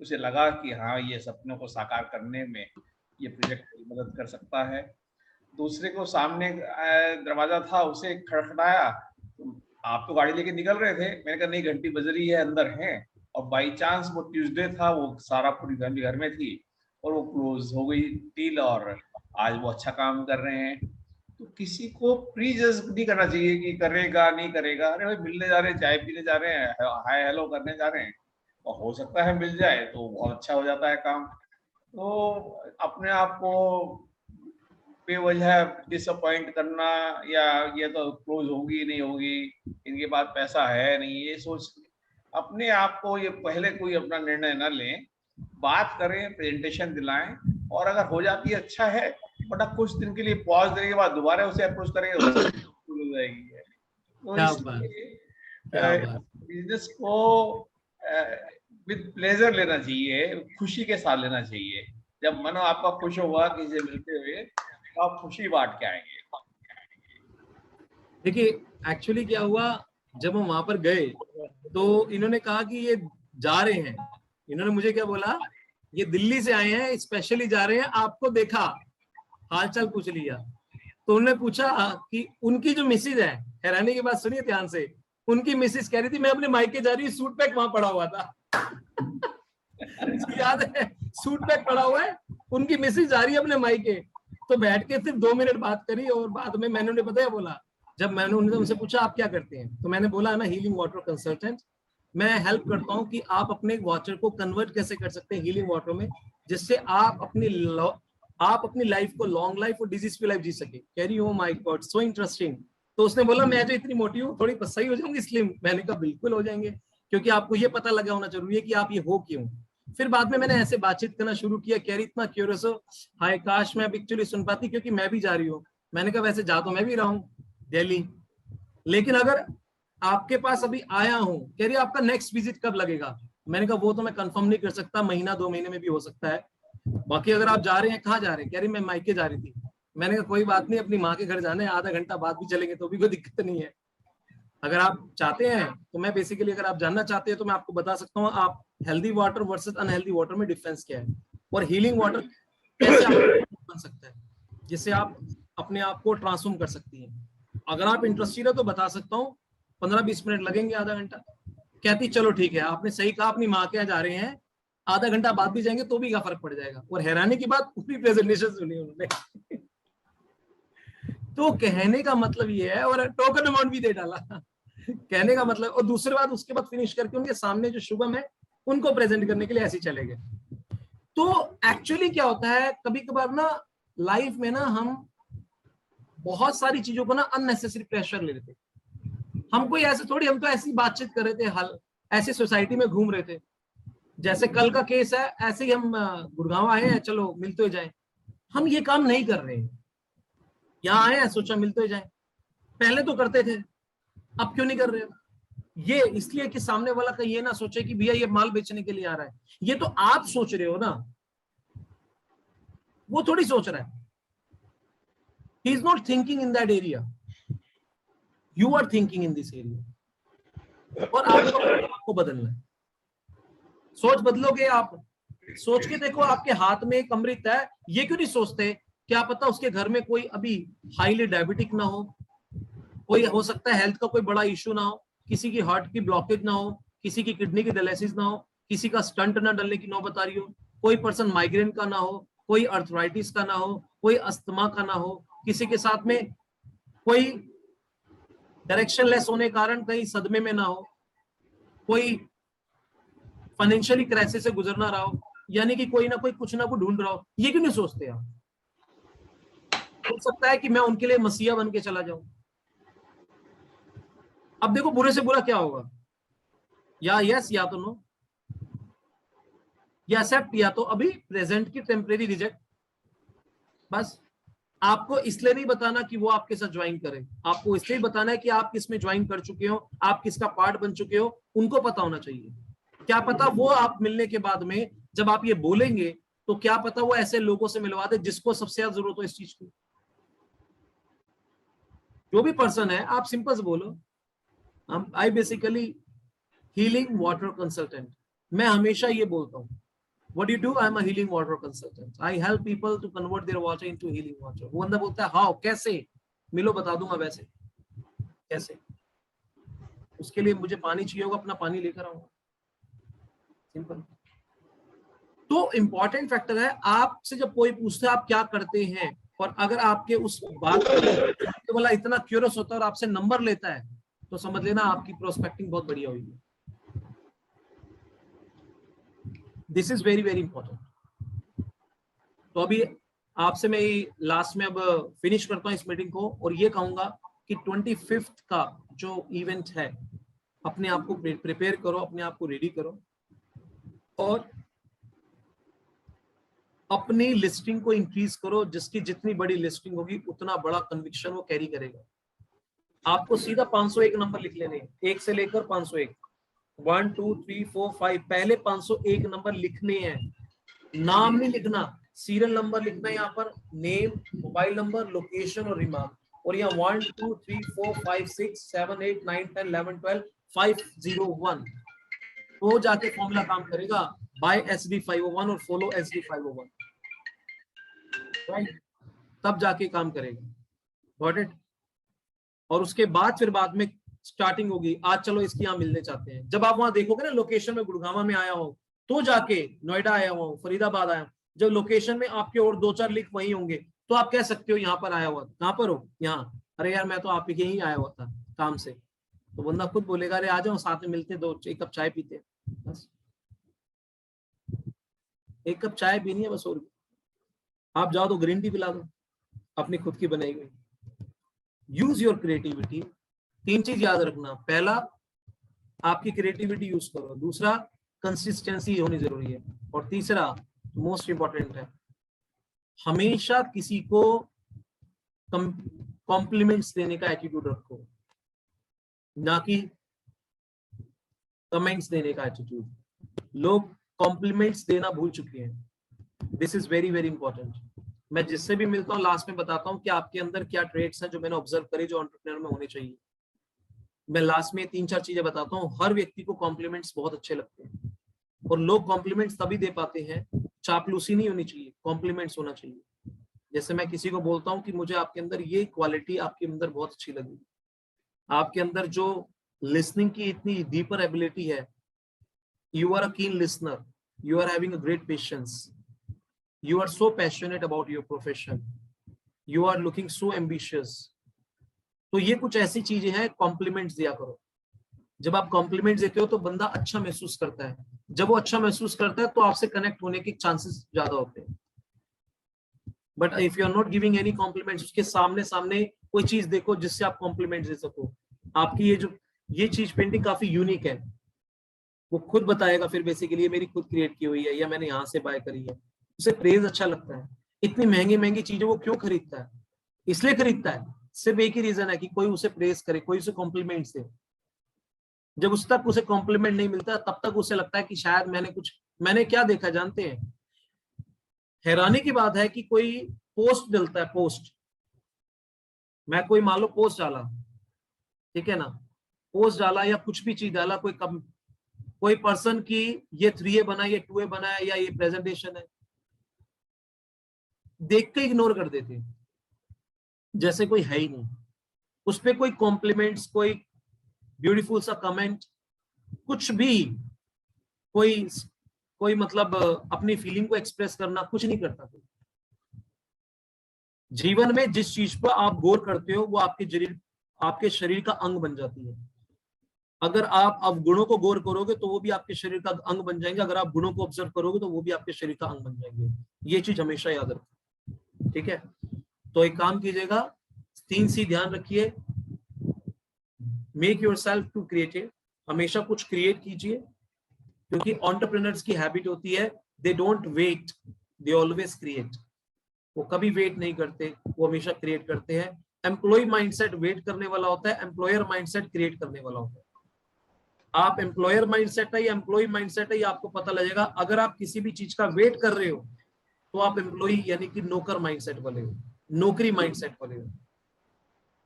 उसे लगा कि हाँ ये सपनों को साकार करने में ये प्रोजेक्ट मदद कर सकता है। दूसरे को सामने दरवाजा था उसे खड़खड़ाया, आप तो गाड़ी लेके निकल रहे थे, मैंने कहा नहीं घंटी बज रही है अंदर है, और बाई चांस वो ट्यूसडे था, वो सारा पूरी फैमिली घर में थी और वो क्लोज हो गई डील, और आज वो अच्छा काम कर रहे हैं। तो किसी को प्री जज नहीं करना चाहिए कि करेगा नहीं करेगा। अरे भाई मिलने जा रहे हैं, चाय पीने जा रहे हैं, हाय हेलो करने जा रहे हैं, और हो सकता है मिल जाए तो बहुत अच्छा हो जाता है काम। तो अपने आप को बेवजह डिसअपॉइंट करना, या ये तो क्लोज होगी नहीं होगी, इनके पास पैसा है नहीं, ये सोच अपने आप को ये पहले कोई अपना निर्णय न लें। बात करें, प्रेजेंटेशन दिलाएं, और अगर हो जाती है अच्छा है, बट अब कुछ दिन के लिए पॉज देने के बाद दोबारा उसे अप्रोच करेंगे तो हो जाएगी। तो क्या बात, क्या इसलिए बात। बिजनेस को विद प्लेजर लेना चाहिए, खुशी के साथ लेना चाहिए। जब मन आपका खुश होगा किसी से मिलते हुए तो आप खुशी बांट के आएंगे। देखिए एक्चुअली क्या हुआ, जब हम वहां पर गए तो इन्होंने कहा कि ये जा रहे हैं, इन्होंने मुझे क्या बोला, ये दिल्ली से आए हैं, स्पेशली जा रहे हैं, आपको देखा, हालचाल पूछ लिया। तो उन्होंने पूछा कि उनकी जो मिसेज है, हैरानी की बात सुनिए ध्यान से, उनकी मिसेज कह रही थी मैं अपने मायके जा रही हूँ, सूट पैक वहां पड़ा हुआ था। याद है, सूट पैक पड़ा हुआ है, उनकी मिसेज जा रही है अपने मायके। तो बैठ के सिर्फ 2 मिनट बात करी, और बाद में मैंने उन्हें बताया, बोला जब मैंने उनसे पूछा आप क्या करते हैं, तो मैंने बोला मैं हीलिंग वाटर कंसल्टेंट, मैं हेल्प करता हूँ कि आप अपने वाटर को कन्वर्ट कैसे कर सकते हैं हीलिंग वाटर में, जिससे आप अपनी लाइफ को लॉन्ग लाइफ और डिजीज फ्री लाइफ जी सके। कह रही हो माय गॉड सो इंटरेस्टिंग। तो उसने बोला मैं जो इतनी मोटी हूँ, थोड़ी सही हो जाऊंगी स्लिम। मैंने कहा बिल्कुल हो जाएंगे, क्योंकि आपको ये पता लगा होना जरूरी है कि आप ये हो क्यों। फिर बाद में मैंने ऐसे बातचीत करना शुरू किया, कह रही इतना क्यूरियस हो, हाय काश मैं अब एक्चुअली सुन पाती, क्योंकि मैं भी जा रही हूँ। मैंने कहा वैसे जा तो मैं भी रहा हूँ दिल्ली, लेकिन अगर आपके पास अभी आया हूं, कह रही आपका नेक्स्ट विजिट कब लगेगा। मैंने कहा वो तो मैं कंफर्म नहीं कर सकता, महीना 2 महीने में भी हो सकता है, बाकी अगर आप जा रहे हैं, कहाँ जा रहे हैं, कह रही मैं मायके जा रही थी। मैंने कहा कोई बात नहीं, अपनी माँ के घर जाने, आधा घंटा बाद भी चलेंगे तो भी कोई दिक्कत नहीं है। अगर आप चाहते हैं तो मैं बेसिकली, अगर आप जानना चाहते हैं तो मैं आपको बता सकता हूँ, आप healthy water versus unhealthy water में डिफरेंस क्या है, और हीलिंग वाटर कैसे बन सकता है, जिससे आप अपने आप को ट्रांसफॉर्म कर सकती हैं। अगर आप इंटरेस्टेड हो तो बता सकता हूँ, 15-20 मिनट लगेंगे, आधा घंटा। कहती चलो ठीक है, आपने सही कहा, अपनी माँ के यहाँ जा रहे हैं, आधा घंटा बाद भी जाएंगे तो भी क्या फर्क पड़ जाएगा। और हैरानी की बात, पूरी प्रेजेंटेशन सुनी उन्होंने। तो कहने का मतलब ये है, और टोकन अमाउंट भी दे डाला। कहने का मतलब, और दूसरी बात उसके बाद फिनिश करके उनके सामने जो शुभम है उनको प्रेजेंट करने के लिए ऐसे चले गए। तो एक्चुअली क्या होता है, कभी कभार ना लाइफ में ना हम बहुत सारी चीजों को ना अननेसेसरी प्रेशर ले लेते। हम कोई ऐसे थोड़ी, हम तो ऐसी बातचीत कर रहे थे, हल ऐसी सोसाइटी में घूम रहे थे, जैसे कल का केस है, ऐसे ही हम गुड़गांव आए हैं, चलो मिलते जाए। हम ये काम नहीं कर रहे हैं, यहाँ आए हैं सोचा मिलते जाए, पहले तो करते थे, अब क्यों नहीं कर रहे हो। ये इसलिए कि सामने वाला का ये ना सोचे कि भैया ये माल बेचने के लिए आ रहा है, ये तो आप सोच रहे हो ना, वो थोड़ी सोच रहा है। He is not thinking in that area, you are thinking in this area, और आपको बदलना है। सोच बदलोगे आप, सोच के देखो, आपके हाथ में एक अमृत है, ये क्यों नहीं सोचते, क्या पता उसके घर में कोई अभी हाईली डायबिटिक ना हो, कोई हो सकता है हेल्थ का कोई बड़ा इश्यू ना हो, किसी की हार्ट की ब्लॉकेज ना हो, किसी की किडनी की डायलिसिस ना हो, किसी का स्टंट ना डलने की नौबत आ रही हो, कोई पर्सन माइग्रेन का ना हो, कोई अर्थराइटिस का ना हो, कोई अस्थमा का ना हो, किसी के साथ में कोई डायरेक्शन लेस होने के कारण कहीं सदमे में ना हो, कोई फाइनेंशियली क्राइसिस से गुजरना रहा हो, यानी कि कोई ना कोई कुछ ना कुछ ढूंढ रहा हो। ये क्यों नहीं सोचते आप। हो सकता है कि मैं उनके लिए मसीहा बन के चला जाऊं। अब देखो बुरे से बुरा क्या होगा, या यस या तो नो, या एक्सेप्ट या तो अभी प्रेजेंट की टेम्परेरी रिजेक्ट। बस आपको इसलिए नहीं बताना कि वो आपके साथ ज्वाइन करे, आपको इसलिए बताना है कि आप किसमें ज्वाइन कर चुके हो, आप किसका पार्ट बन चुके हो, उनको पता होना चाहिए। क्या पता वो आप मिलने के बाद में जब आप ये बोलेंगे तो क्या पता वो ऐसे लोगों से मिलवा दे जिसको सबसे ज्यादा जरूरत हो इस चीज की। जो भी पर्सन है, आप सिंपल से बोलो I basically healing water consultant. मैं हमेशा ये बोलता हूँ, what do you do? I'm a healing water consultant. I help people to convert their water into healing water. वो बंदा बोलता है हाउ, कैसे, मिलो बता दूंगा। वैसे कैसे, उसके लिए मुझे पानी चाहिए होगा, अपना पानी लेकर आऊंगा, सिंपल। तो इंपॉर्टेंट फैक्टर है, आपसे जब कोई पूछता है आप क्या करते हैं, और अगर आपके उस बात वाला इतना क्यूरियस होता है और आपसे नंबर लेता है तो समझ लेना आपकी प्रोस्पेक्टिंग बहुत बढ़िया हुई है। This is very very important. तो अभी आपसे मैं लास्ट में अब फिनिश करता हूं इस मीटिंग को और ये कहूंगा कि 25 का जो इवेंट है अपने आप को प्रिपेयर करो, अपने आप को रेडी करो और अपनी लिस्टिंग को इंक्रीज करो। जिसकी जितनी बड़ी लिस्टिंग होगी उतना बड़ा कन्विक्शन वो कैरी करेगा। आपको सीधा 501 नंबर लिख लेने, 1 से लेकर 501, 1 2 3 4 5, पहले 501 नंबर लिखने हैं। नाम नहीं लिखना, सीरियल नंबर लिखना है। यहाँ पर नेम, मोबाइल नंबर, लोकेशन और रिमार्क। और यहाँ 1 2 3 4 5 6 7 8 9 10 11 12 501 तो जाके फॉर्मूला काम करेगा। बाय SD 501 और फॉलो SD 501, राइट? तब जाके काम करेगा। Got it? और उसके बाद फिर बाद में स्टार्टिंग होगी। आज चलो इसकी यहाँ मिलने चाहते हैं। जब आप वहां देखोगे ना लोकेशन में गुड़गांव में आया हो तो जाके नोएडा आया हुआ हूँ, फरीदाबाद आया हूँ, जब लोकेशन में आपके और 2-4 लिंक वही होंगे तो आप कह सकते हो यहाँ पर आया हुआ। कहाँ पर हो? यहाँ। अरे यार मैं तो आप ही यहीं आया हुआ था काम से। तो बंदा खुद बोलेगा अरे आ जाओ साथ में मिलते, 1 कप चाय पीते, बस 1 कप चाय पीनी है बस। और आप जाओ तो ग्रीन टी पिला दो अपनी खुद की बनाई हुई। Use your creativity. 3 चीज याद रखना, पहला आपकी क्रिएटिविटी यूज करो, दूसरा कंसिस्टेंसी होनी जरूरी है, और तीसरा मोस्ट इंपॉर्टेंट है हमेशा किसी को कॉम्प्लीमेंट्स देने का एटीट्यूड रखो, ना कि कमेंट्स देने का एटीट्यूड। लोग कॉम्प्लीमेंट्स देना भूल चुके हैं। This is very very important. मैं जिससे भी मिलता हूँ लास्ट में बताता हूँ कि आपके अंदर क्या ट्रेड्स हैं जो मैंने ऑब्जर्व करे जो एंटरप्रेन्योर में होने चाहिए। मैं लास्ट में 3-4 चीजें बताता हूँ। हर व्यक्ति को कॉम्प्लीमेंट्स बहुत अच्छे लगते हैं और लोग कॉम्प्लीमेंट्स तभी दे पाते हैं, चापलूसी नहीं होनी चाहिए, कॉम्प्लीमेंट्स होना चाहिए। जैसे मैं किसी को बोलता हूँ कि मुझे आपके अंदर ये क्वालिटी आपके अंदर बहुत अच्छी लगी, आपके अंदर जो लिसनिंग की इतनी डीपर एबिलिटी है, you are a keen listener, you are having a great patience, you are so passionate about your profession, you are looking so ambitious। तो ये कुछ ऐसी चीजें हैं, कॉम्प्लीमेंट्स दिया करो। जब आप कॉम्प्लीमेंट्स देते हो तो बंदा अच्छा महसूस करता है। जब वो अच्छा महसूस करता है तो आपसे कनेक्ट होने के चांसेस ज्यादा होते हैं। But if you are not giving any compliments, उसके सामने सामने कोई चीज देखो जिससे आप कॉम्प्लीमेंट्स दे सको। आपकी ये चीज पेंटिंग काफी यूनिक है, वो खुद बताएगा फिर बेसिकली ये मेरी खुद क्रिएट की हुई है या मैंने यहाँ से बाय करी है। उसे प्रेज अच्छा लगता है। इतनी महंगी महंगी चीजें वो क्यों खरीदता है? इसलिए खरीदता है, सिर्फ एक ही रीजन है कि कोई उसे प्रेज करे, कोई उसे कॉम्प्लीमेंट्स दे। जब उस तक उसे कॉम्प्लीमेंट नहीं मिलता तब तक उसे लगता है कि शायद मैंने क्या देखा जानते हैं? हैरानी की बात है कि कोई पोस्ट डलता है, पोस्ट, मैं कोई मान लो पोस्ट डाला, ठीक है ना, पोस्ट डाला या कुछ भी चीज डाला, कोई पर्सन की ये 3A बना, ये 2A बना है या ये प्रेजेंटेशन है, देख के इग्नोर कर देते हैं जैसे कोई है ही नहीं। उस पर कोई कॉम्प्लीमेंट्स, कोई ब्यूटीफुल सा कमेंट, कुछ भी, कोई मतलब अपनी फीलिंग को एक्सप्रेस करना कुछ नहीं करता। जीवन में जिस चीज पर आप गौर करते हो वो आपके शरीर का अंग बन जाती है। अगर आप अवगुणों को गौर करोगे तो वो भी आपके शरीर का अंग बन जाएंगे, अगर आप गुणों को ऑब्जर्व करोगे तो वो भी आपके शरीर का अंग बन जाएंगे। ये चीज हमेशा याद रखो, ठीक है? तो एक काम कीजिएगा, 3C ध्यान रखिए, मेक योरसेल्फ टू क्रिएटिव, हमेशा कुछ क्रिएट कीजिए, क्योंकि एंटरप्रेन्योर्स की हैबिट होती है they don't wait, they always create. वो कभी वेट नहीं करते, वो हमेशा क्रिएट करते हैं। एम्प्लॉय माइंडसेट वेट करने वाला होता है, एम्प्लॉयर माइंडसेट क्रिएट करने वाला होता है। आप एम्प्लॉयर माइंडसेट है या एम्प्लॉय माइंडसेट है, ये आपको पता लगेगा। अगर आप किसी भी चीज का वेट कर रहे हो तो आप एम्प्लॉय यानी कि नौकर माइंडसेट वाले हो, नौकरी माइंडसेट वाले हो।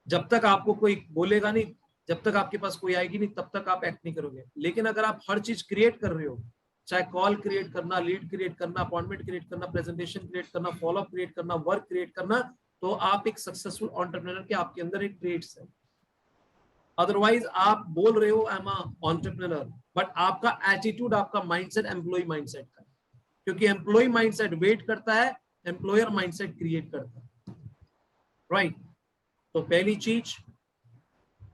जब तक आपको कोई बोलेगा नहीं, जब तक आपके पास कोई आएगी नहीं, तब तक आप एक्ट नहीं करोगे। लेकिन अगर आप हर चीज क्रिएट कर रहे हो, चाहे कॉल क्रिएट करना, लीड क्रिएट करना, अपॉइंटमेंट क्रिएट करना, प्रेजेंटेशन क्रिएट करना, फॉलोअप क्रिएट करना, वर्क क्रिएट करना, तो आप एक सक्सेसफुल एंटरप्रेन्योर के आपके अंदर एक ट्रेड्स है। अदरवाइज आप बोल रहे हो आई एम एंटरप्रेन्योर, बट आपका एटीट्यूड, आपका माइंडसेट एम्प्लॉय माइंडसेट का है। क्योंकि एम्प्लॉय माइंडसेट वेट करता है, एम्प्लॉयर माइंडसेट क्रिएट करता है। राइट। तो पहली चीज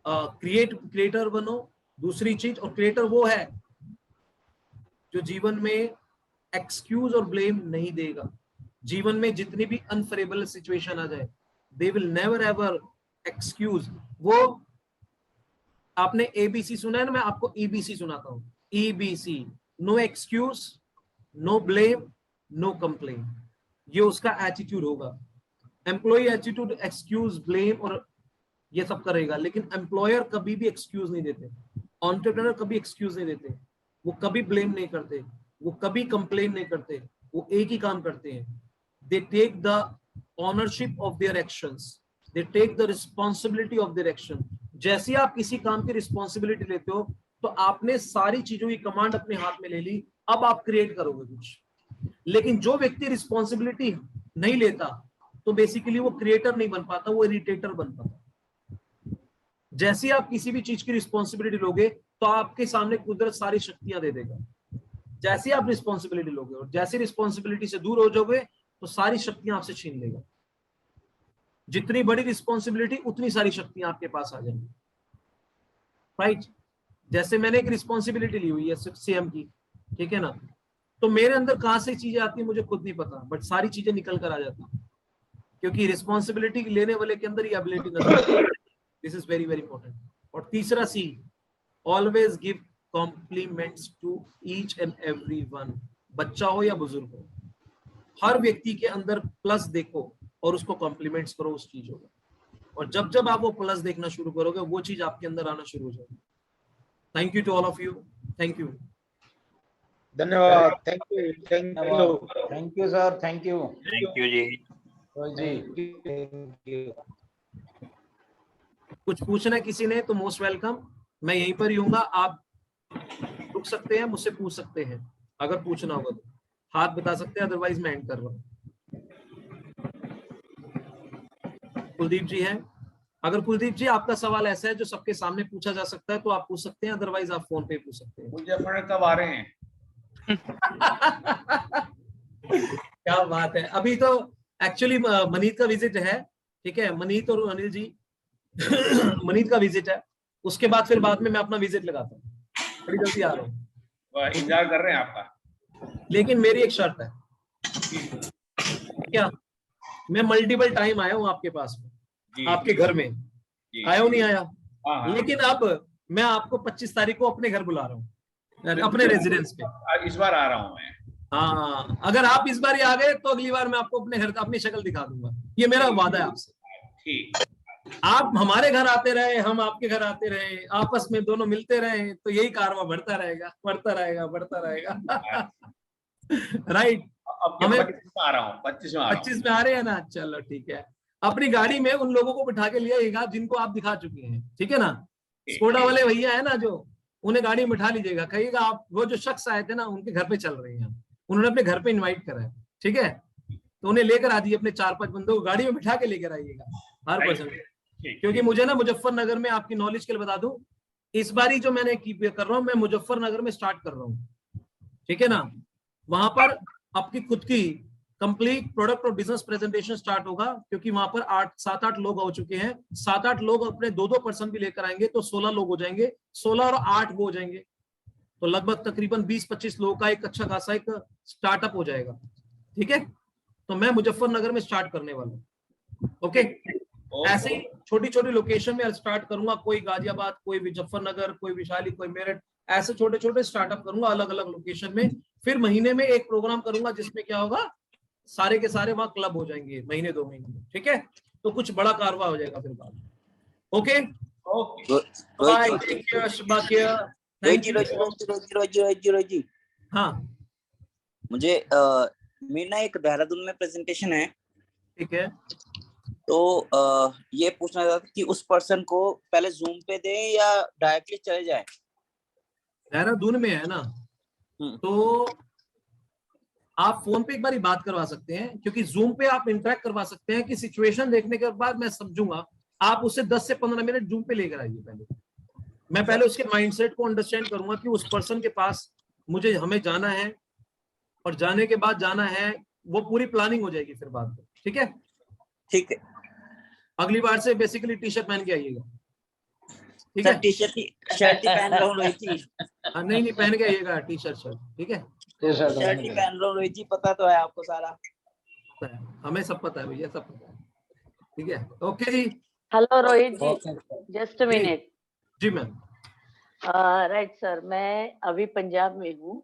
क्रिएटर बनो। दूसरी चीज, और क्रिएटर वो है जो जीवन में एक्सक्यूज और ब्लेम नहीं देगा। जीवन में जितनी भी अनफेवरेबल सिचुएशन आ जाए, they will never ever excuse. वो आपने एबीसी सुना है ना, मैं आपको ईबीसी सुनाता हूं। EBC, no excuse, no blame, no complain. ये उसका एटीट्यूड होगा। एम्प्लॉय एटीट्यूड एक्सक्यूज, ब्लेम और ये सब करेगा, लेकिन एम्प्लॉयर कभी भी एक्सक्यूज नहीं देते। एंटरप्रेन्योर कभी एक्सक्यूज नहीं देते, वो कभी ब्लेम नहीं करते, वो कभी कंप्लेन नहीं करते, वो एक ही काम करते हैं। They take the ownership of their actions, they take the responsibility of their action. जैसे आप किसी काम की रिस्पॉन्सिबिलिटी लेते हो, तो आपने सारी चीजों की कमांड अपने हाथ में ले ली, अब आप क्रिएट करोगे कुछ। लेकिन जो व्यक्ति रिस्पॉन्सिबिलिटी नहीं लेता, तो बेसिकली वो क्रिएटर नहीं बन पाता, वो इरिटेटर बन पाता। जैसे आप किसी भी चीज की रिस्पॉन्सिबिलिटी लोगे, तो आपके सामने कुदरत सारी शक्तियां दे देगा। जैसे आप रिस्पॉन्सिबिलिटी लोगे और जैसे रिस्पॉन्सिबिलिटी से दूर हो जाओगे, तो सारी शक्तियां आपसे छीन लेगा। जितनी बड़ी रिस्पॉन्सिबिलिटी, उतनी सारी शक्तियां आपके पास आ जाएंगी। राइट। जैसे मैंने एक रिस्पॉन्सिबिलिटी ली हुई है सीएम की, ठीक है ना, तो मेरे अंदर कहां से चीजें आती है मुझे खुद नहीं पता, बट सारी चीजें निकल कर आ जाती है, क्योंकि रिस्पॉन्सिबिलिटी लेने वाले के अंदर ये एबिलिटी नजर। This is very very important. और तीसरा C, always give compliments to each and every one. बच्चा हो या बुजुर्ग हो, हर व्यक्ति के अंदर प्लस देखो और उसको कॉम्प्लीमेंट्स करो उस चीजों को। और जब जब आप वो प्लस देखना शुरू करोगे, वो चीज आपके अंदर आना शुरू हो जाएगी। Thank you to all of you. Thank you. धन्यवाद। Thank you. Thank you. Thank you sir. Thank you जी। जी। कुछ पूछना है किसी ने तो मोस्ट वेलकम, मैं यहीं पर ही हूँगा। आप रुक सकते हैं, मुझसे पूछ सकते हैं, अगर पूछना होगा तो हाथ बता सकते हैं, अदरवाइज मैं एंड कर रहा हूँ। कुलदीप जी हैं? अगर कुलदीप जी आपका सवाल ऐसा है जो सबके सामने पूछा जा सकता है, तो आप पूछ सकते हैं, अदरवाइज आप फोन पे पूछ सकते हैं। मुजफ्फर कब आ रहे हैं? क्या बात है। अभी तो एक्चुअली मनीत का विजिट है, ठीक है, मनीत और अनिल जी मनीत का विजिट है, उसके बाद फिर बाद में मैं अपना विजिट लगाता हूँ, बड़ी जल्दी आ रहा हूँ। इंतजार कर रहे हैं आपका। लेकिन मेरी एक शर्त है, क्या मैं मल्टीपल टाइम आया हूँ आपके पास में, आपके घर में आया हूँ, नहीं आया? हाँ। लेकिन अब मैं आपको 25 तारीख को अपने घर बुला रहा हूँ, अपने रेजिडेंस पे। इस बार आ रहा हूँ मैं। हाँ, अगर आप इस बार ही आ गए तो अगली बार मैं आपको अपने घर अपनी शक्ल दिखा दूंगा, ये मेरा वादा है आपसे। ठीक। आप हमारे घर आते रहे, हम आपके घर आते रहे, आपस में दोनों मिलते रहे, तो यही कारवां बढ़ता रहेगा, बढ़ता रहेगा, बढ़ता रहेगा। राइट। अब हमें 25 में आ रहा हूँ, 25 में आ रहा हूँ। 25 में आ रहे हैं ना, चलो ठीक है। अपनी गाड़ी में उन लोगों को बिठा के ले आइएगा जिनको आप दिखा चुके हैं, ठीक है ना। स्कोडा वाले भैया है ना जो, उन्हें गाड़ी में बिठा लीजिएगा, कहिएगा आप वो जो शख्स आए थे ना उनके घर पे चल रहे हैं, उन्होंने अपने घर पे इनवाइट करा है, ठीक है। तो उन्हें लेकर आ जाइए, अपने 4-5 बंदों को गाड़ी में बिठा के लेकर आइएगा हर पर्सन। क्योंकि मुझे ना मुजफ्फरनगर में, आपकी नॉलेज के लिए बता दूं, इस बारी जो मैंने कर रहा हूँ, मैं मुजफ्फरनगर में स्टार्ट कर रहा हूँ, ठीक है ना। वहां पर आपकी खुद की कंप्लीट प्रोडक्ट और बिजनेस प्रेजेंटेशन स्टार्ट होगा, क्योंकि वहां पर 7-8 लोग हो चुके हैं। 7-8 लोग अपने 2-2 पर्सन भी लेकर आएंगे, तो 16 लोग हो जाएंगे, 16 और 8 वो हो जाएंगे, तो लगभग तकरीबन 20-25 लोगों का एक अच्छा खासा एक स्टार्टअप हो जाएगा, ठीक है। तो मैं मुजफ्फरनगर में स्टार्ट करने वाला हूँ, ओके। ऐसे ही छोटी छोटी लोकेशन में स्टार्ट करूंगा, कोई गाजियाबाद, कोई मुजफ्फरनगर, कोई वैशाली, कोई मेरठ, ऐसे छोटे छोटे स्टार्टअप करूंगा अलग अलग लोकेशन में। फिर महीने में एक प्रोग्राम करूंगा जिसमें क्या होगा, सारे के सारे वहां क्लब हो जाएंगे महीने 2 महीने में, ठीक है। तो कुछ बड़ा कारवा हो जाएगा फिर बाद में, okay. Bye, take care, Shaba care, thank you. Rozy हाँ मुझे मेरा ना एक देहरादून में प्रेजेंटेशन है, ठीक है। तो ये पूछना था कि उस पर्सन को पहले जूम पे दें या डायरेक्टली चले जाए। देहरादून में है ना, तो आप फोन पे एक बार बात करवा सकते हैं, क्योंकि जूम पे आप इंटरेक्ट करवा सकते हैं कि सिचुएशन देखने के बाद मैं समझूंगा, आप उससे 10 से 15 मिनट जूम पे लेकर आइए। पहले मैं पहले उसके माइंडसेट को अंडरस्टैंड करूंगा कि उस पर्सन के पास हमें जाना है, और जाने के बाद जाना है, वो पूरी प्लानिंग हो जाएगी फिर बाद में, ठीक है। ठीक है। अगली बार से बेसिकली टी शर्ट पहन के आइएगा, ठीक सर है? टी शर्ट शर्ट ही पहन रहा हूँ रोहित जी, हाँ, नहीं पहन के आइएगा टी शर्ट शर्ट, ठीक है? शर्ट ही पहन रहा हूँ रोहित जी, पता तो है आपको सारा। पता है, हमें सब पता है भैया, सब पता है, ठीक है? ओके जी। Hello Rohit ji, just a minute. जी मैम। राइट सर, मैं अभी पंजाब में हूँ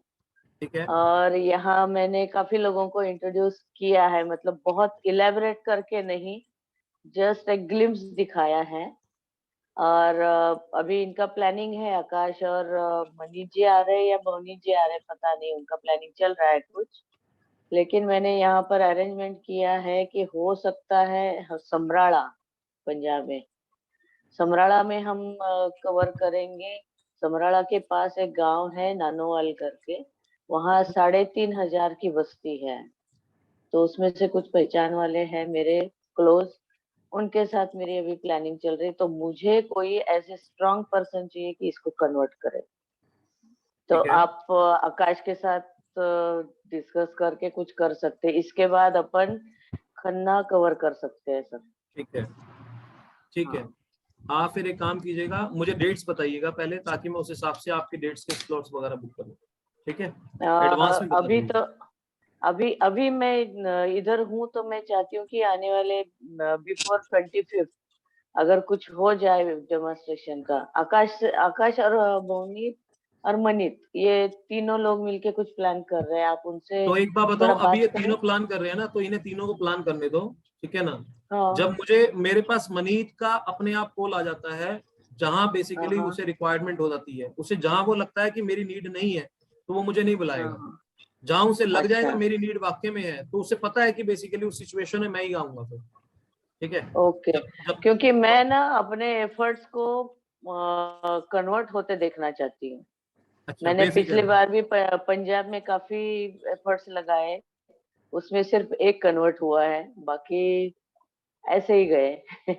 ठीक है। और यहाँ मैंने काफी लोगों को इंट्रोड्यूस किया है, मतलब बहुत इलेबोरेट करके नहीं, जस्ट एक ग्लिम्स दिखाया है। और अभी इनका प्लानिंग है, आकाश और मनीष जी आ रहे हैं या भवनीत जी आ रहे हैं, पता नहीं, उनका प्लानिंग चल रहा है कुछ। लेकिन मैंने यहाँ पर अरेंजमेंट किया है कि हो सकता है समराड़ा, पंजाब में समराड़ा में हम कवर करेंगे। समराड़ा के पास एक गांव है नानोवाल करके, वहाँ 3,500 की बस्ती है, तो उसमें से कुछ पहचान वाले हैं मेरे क्लोज, उनके साथ मेरी अभी प्लानिंग चल रही है। तो मुझे कोई ऐसे स्ट्रांग पर्सन चाहिए कि इसको कन्वर्ट करे। तो ठीक है। आप आकाश के साथ डिस्कस करके कुछ कर सकते हैं, इसके बाद अपन खन्ना कवर कर सकते हैं सर। ठीक है, ठीक है। आप फिर एक काम कीजिएगा, मुझे डेट्स बताइएगा पहले, ताकि मैं उस हिसाब से आपके डेट्स के स्लॉट्स वगैरह बुक करूँ, ठीक है? एडवांस में बता अभी दीजिए। तो अभी मैं इधर हूँ, तो मैं चाहती हूँ कि आने वाले बिफोर 25 अगर कुछ हो जाए डेमोन्स्ट्रेशन का। आकाश और भवनीत और मनीत, ये तीनों लोग मिलके कुछ प्लान कर रहे हैं, आप उनसे तो एक बात थोड़ा बताओ, अभी ये बात करें। तीनों प्लान कर रहे हैं ना, तो इन्हें तीनों को प्लान करने दो, ठीक है ना? हाँ जब मेरे पास मनीत का अपने आप कॉल आ जाता है, जहां बेसिकली हाँ उसे रिक्वायरमेंट हो जाती है, उसे जहां वो लगता है कि मेरी नीड नहीं है, तो वो मुझे नहीं हाँ बुलाएगा। हाँ, जहां उसे लग अच्छा जाएगा मेरी नीड वाकई में है, तो उसे पता है कि बेसिकली उस सिचुएशन में मैं ही आऊंगा फिर, ठीक है? ओके। जब जब क्योंकि मैं ना अपने एफर्ट्स को कन्वर्ट होते देखना चाहती हूँ। अच्छा, मैंने पिछली बेसिकली बार भी पंजाब में काफी एफर्ट्स लगाए, उसमें सिर्फ एक कन्वर्ट हुआ है, बाकी ऐसे ही गए।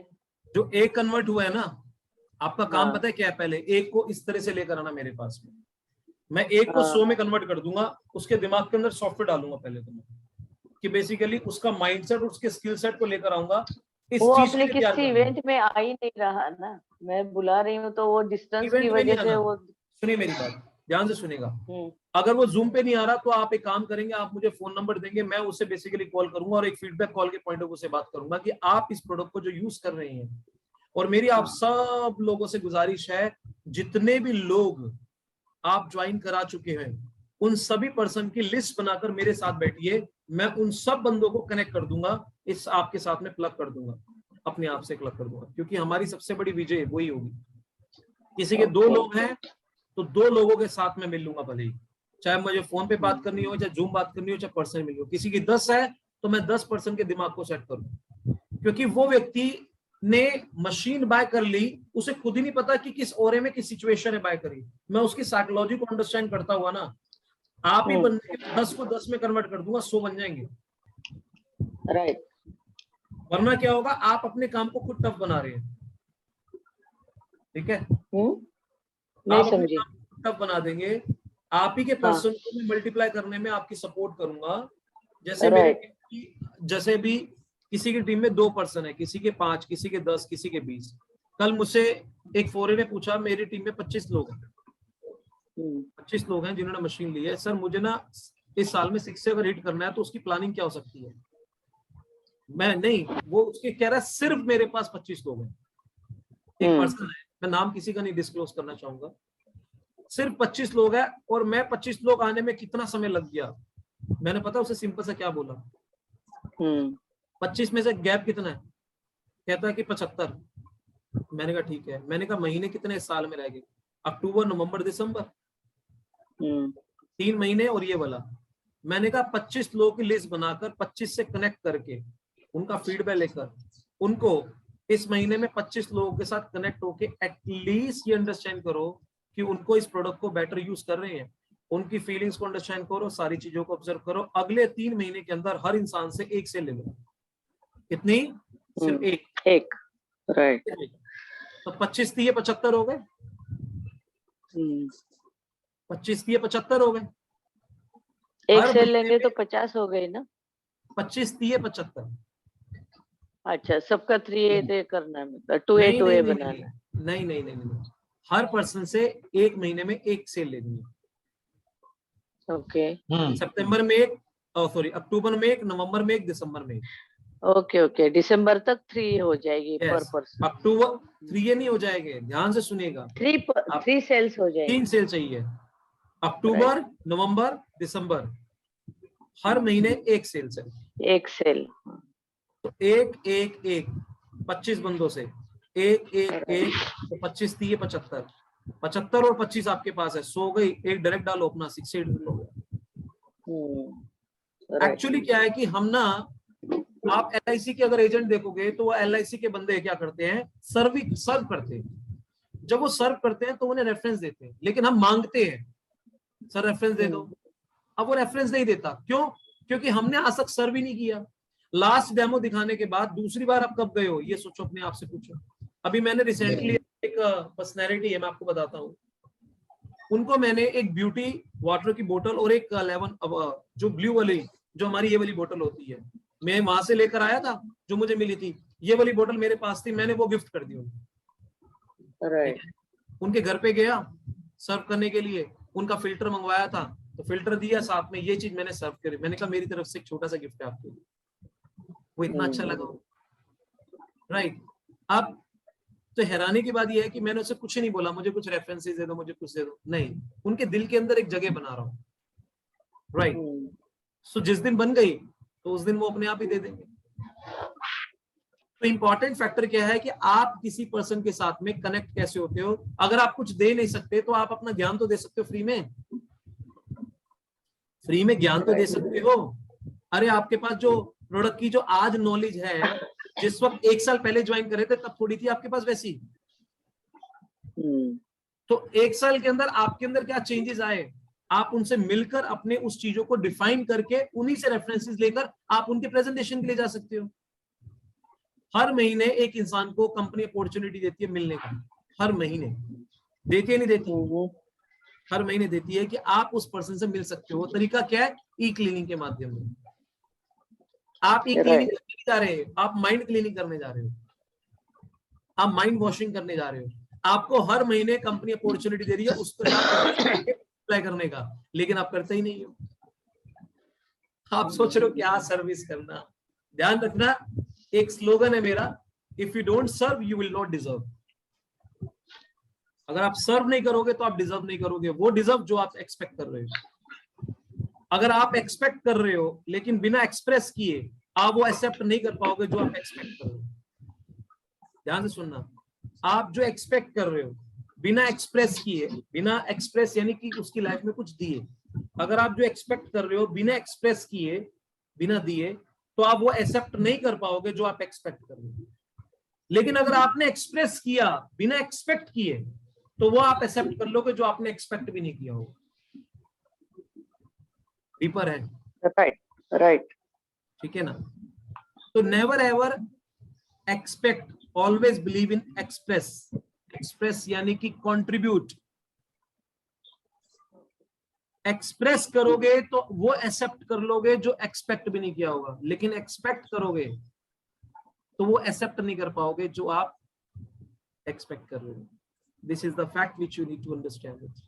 जो एक कन्वर्ट हुआ है ना, आपका काम हाँ पता है क्या है? पहले एक को इस तरह से लेकर आना मेरे पास में, मैं एक को 100 हाँ में कन्वर्ट कर दूंगा, उसके दिमाग के अंदर सॉफ्टवेयर डालूंगा पहले तो मैं, कि बेसिकली उसका माइंडसेट और उसके स्किल सेट को लेकर आऊंगा, वो इस चीज के अपने लिए तैयार किसी करूंगा। इवेंट में आ ही नहीं रहा ना, मैं बुला रही हूँ तो वो डिस्टेंस की इवेंट में नहीं वजह से आना, वो। सुनिए मेरी बात, ध्यान से सुनिएगा। हम्म अगर वो जूम पे नहीं आ रहा, तो आप एक काम करेंगे, आप मुझे फोन नंबर देंगे, मैं उससे बेसिकली कॉल करूंगा और एक फीडबैक कॉल के पॉइंट ऑफ व्यू से बात करूंगा कि आप इस प्रोडक्ट को जो यूज कर रहे हैं, और मेरी आप हाँ सब लोगों से गुजारिश है, जितने भी लोग आप ज्वाइन करा चुके हैं, उन सभी पर्सन की लिस्ट बनाकर मेरे साथ बैठिए, मैं उन सब बंदों को कनेक्ट कर दूंगा, इस आपके साथ में प्लग कर दूंगा, अपने आप से प्लग कर दूंगा, क्योंकि हमारी सबसे बड़ी विजय वही होगी। किसी के 2 ओके लोग हैं तो 2 लोगों के साथ में मिल लूंगा, भले ही चाहे मुझे फोन पे बात करनी हो, चाहे जूम बात करनी हो, चाहे पर्सन मिली हो। किसी की 10 है तो मैं 10 पर्सन के दिमाग को सेट करूँ, क्योंकि वो व्यक्ति ने मशीन बाय कर ली, उसे खुद ही नहीं पता कि किस ओरे में किस सिचुएशन है बाय करी, मैं उसकी साइकोलॉजी को अंडरस्टैंड करता हुआ ना, आप ही बंदे 10 को 10 में कन्वर्ट कर दूंगा, 100 बन जाएंगे। राइट। वरना क्या होगा, आप अपने काम को खुद टफ बना रहे हैं, ठीक है? नहीं आप अपने समझी। काम को टफ बना देंगे, आप ही के हाँ पर्सन को मैं मल्टीप्लाई करने में आपकी सपोर्ट करूंगा। जैसे मेरी राइट। टीम की, जैसे भी किसी की टीम में 2 पर्सन है, किसी के 5, किसी के 10, किसी के 20। कल मुझसे एक फॉरेनर ने पूछा, मेरी टीम में 25 लोग हैं, 25 लोग हैं जिन्होंने मशीन ली है, सर मुझे ना इस साल में 6 से अगर हिट करना है तो उसकी प्लानिंग क्या हो सकती है? मैं नहीं, वो उसके कह रहा है सिर्फ मेरे पास 25 लोग हैं, एक पर्सन है, मैं नाम किसी का नहीं डिस्क्लोज करना चाहूंगा, सिर्फ 25 लोग हैं, और मैं 25 लोग आने में कितना समय लग गया, मैंने पता उसे सिंपल सा क्या बोला, 25 में से गैप कितना है? कहता है कि 75। मैंने कहा ठीक है, मैंने कहा महीने कितने इस साल में रह गए? अक्टूबर, नवंबर, दिसंबर, 3 महीने और ये वाला। मैंने कहा 25 लोगों की लिस्ट बनाकर 25 से कनेक्ट करके उनका फीडबैक लेकर उनको इस महीने में 25 लोगों के साथ कनेक्ट होके एटलीस्ट ये अंडरस्टैंड करो कि उनको इस प्रोडक्ट को बेटर यूज कर रहे हैं, उनकी फीलिंग्स को अंडरस्टैंड करो, सारी चीजों को ऑब्जर्व करो, अगले 3 महीने के अंदर हर इंसान से एक से ले लो। कितनी? सिर्फ एक राइट। तो 25 दिए 75 हो गए, 25 दिए 75 हो गए, एक हर सेल महीने लेंगे में तो 50 हो गए ना। 25 दिए 75, अच्छा, सबका 3A करना है, मतलब 2A नहीं 2A नहीं बनाना नहीं है। नहीं नहीं नहीं नहीं, हर पर्सन से एक महीने में एक सेल लेनी है। ओके सितंबर में एक, सॉरी अक्टूबर में एक, नवंबर में एक, दिसंबर में एक। ओके ओके, दिसंबर तक 3 हो जाएगी पर यस, पर्सन। अक्टूबर 3 नहीं हो जाएंगे, ध्यान से सुनिएगा। 3 सेल्स हो 3 जाएंगे। सेल चाहिए, अक्टूबर, नवंबर, दिसंबर, हर महीने एक सेल चाहिए। एक सेल। तो एक एक एक 25 बंदों से एक एक एक, तो 25 3 75, 75 और 25 आपके पास है, 100 गई, एक डायरेक्ट डालो अपना 68 हो गया। एक्चुअली क्या है कि हम ना, आप LIC के अगर एजेंट देखोगे तो वो LIC के बंदे क्या करते हैं, सर्व करते हैं। जब वो सर्व करते हैं तो उन्हें रेफरेंस देते हैं, लेकिन हम मांगते हैं सर रेफरेंस दे दो। अब वो रेफरेंस नहीं देता, क्यों? क्योंकि हमने आज तक सर्व ही नहीं किया। लास्ट डेमो दिखाने के बाद दूसरी बार आप कब गए हो, ये सोचो, अपने आप से पूछो। अभी मैंने रिसेंटली एक पर्सनैलिटी है, मैं आपको बताता हूँ, उनको मैंने एक ब्यूटी वाटर की बोतल और एक 11 जो ब्लू वाली, जो हमारी ये वाली बोतल होती है, मैं वहां से लेकर आया था, जो मुझे मिली थी, ये वाली बोतल मेरे पास थी, मैंने वो गिफ्ट कर दी उनको। राइट। उनके घर पे गया सर्व करने के लिए, उनका फिल्टर मंगवाया था, तो फिल्टर दिया, साथ में ये चीज मैंने सर्व करी, मैंने कहा मेरी तरफ से एक छोटा सा गिफ्ट है आपके लिए। वो इतना अच्छा लगा, राइट। अब तो हैरानी की बात यह है कि मैंने उसे कुछ नहीं बोला, मुझे कुछ रेफरेंसेस दे दो, मुझे कुछ दे दो, नहीं, उनके दिल के अंदर एक जगह बना रहा हूं, राइट। सो जिस दिन बन गई तो उस दिन वो अपने आप ही दे देंगे। तो इंपॉर्टेंट फैक्टर क्या है कि आप किसी पर्सन के साथ में कनेक्ट कैसे होते हो। अगर आप कुछ दे नहीं सकते तो आप अपना ज्ञान तो दे सकते हो, फ्री में ज्ञान तो दे सकते हो। अरे आपके पास जो प्रोडक्ट की जो आज नॉलेज है, जिस वक्त 1 साल पहले ज्वाइन करे थे तब थोड़ी थी आपके पास वैसी। तो 1 साल के अंदर आपके अंदर क्या चेंजेस आए, आप उनसे मिलकर अपने उस चीजों को डिफाइन करके उन्हीं से रेफरेंसेस लेकर आप उनके प्रेजेंटेशन के लिए जा सकते हो। हर महीने एक इंसान को कंपनी अपॉर्चुनिटी देती है मिलने का, हर महीने देती है, नहीं देती, हर महीने देती है कि आप उस पर्सन से मिल सकते हो। तरीका क्या है, ई क्लीनिंग के माध्यम से। आप ई क्लीनिंग करने जा रहे हो, आप माइंड क्लीनिंग करने जा रहे हो, आप माइंड वॉशिंग करने जा रहे हो। आपको हर महीने कंपनी अपॉर्चुनिटी दे रही है उसको अप्लाई करने का, लेकिन आप करते ही नहीं हो। आप सोच रहे हो क्या सर्विस करना। ध्यान रखना, एक स्लोगन है मेरा, if you don't serve you will not deserve. अगर आप सर्व नहीं करोगे तो आप डिजर्व नहीं करोगे वो डिजर्व जो आप एक्सपेक्ट कर रहे हो। अगर आप एक्सपेक्ट कर रहे हो लेकिन बिना एक्सप्रेस किए आप वो एक्सेप्ट नहीं कर पाओगे जो आप एक्सपेक्ट कर रहे हो। ध्यान से सुनना, आप जो एक्सपेक्ट कर रहे हो बिना एक्सप्रेस किए, बिना एक्सप्रेस यानी कि उसकी लाइफ में कुछ दिए, अगर आप जो एक्सपेक्ट कर रहे हो बिना एक्सप्रेस किए, बिना दिए, तो आप वो एक्सेप्ट नहीं कर पाओगे जो आप एक्सपेक्ट कर रहे हो। लेकिन अगर आपने एक्सप्रेस किया बिना एक्सपेक्ट किए, तो वो आप एक्सेप्ट कर लोगे जो आपने एक्सपेक्ट भी नहीं किया होगा। डीपर है, राइट राइट, ठीक है ना। तो never ever expect, always believe Inn Express. Express यानी कि कंट्रीब्यूट। एक्सप्रेस करोगे तो वो एक्सेप्ट कर लोगे जो एक्सपेक्ट भी नहीं किया होगा, लेकिन एक्सपेक्ट करोगे तो वो एक्सेप्ट नहीं कर पाओगे जो आप एक्सपेक्ट कर रहे हो। This is the fact which you need to understand it.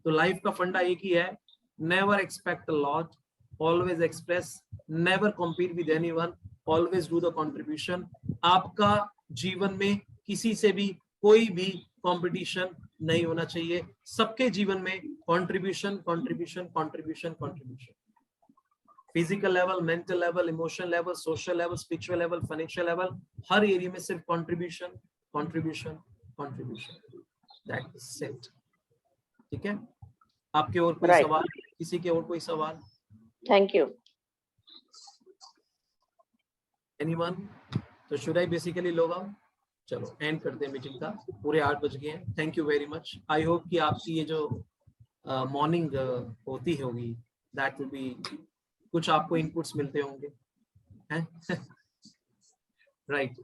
तो लाइफ का फंडा एक ही है, never expect a lot, always express, never compete with anyone, always do the contribution. आपका जीवन में किसी से भी कोई भी कंपटीशन नहीं होना चाहिए, सबके जीवन में contribution contribution contribution contribution. Physical level, mental level, emotional level, social level, spiritual level, financial level, हर एरिया में सिर्फ contribution contribution contribution, that's it. ठीक है, आपके और कोई सवाल, किसी के और कोई सवाल? Thank you. एनीवन? तो should I basically log out? चलो एंड करते हैं मीटिंग का, पूरे 8 बज गए हैं। Thank you very much. I hope कि आपकी ये जो मॉर्निंग होती होगी, दैट विल बी, कुछ आपको इनपुट्स मिलते होंगे, हैं? राइट।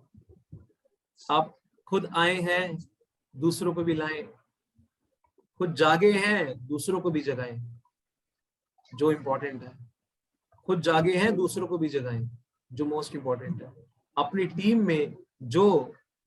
आप खुद आए हैं, दूसरों को भी लाएं, खुद जागे हैं, दूसरों को भी जगाएं, जो इम्पोर्टेंट है। खुद जागे हैं, दूसरों को भी जगाएं, जो मोस्ट इम्पोर्टेंट है। अपनी टीम में जो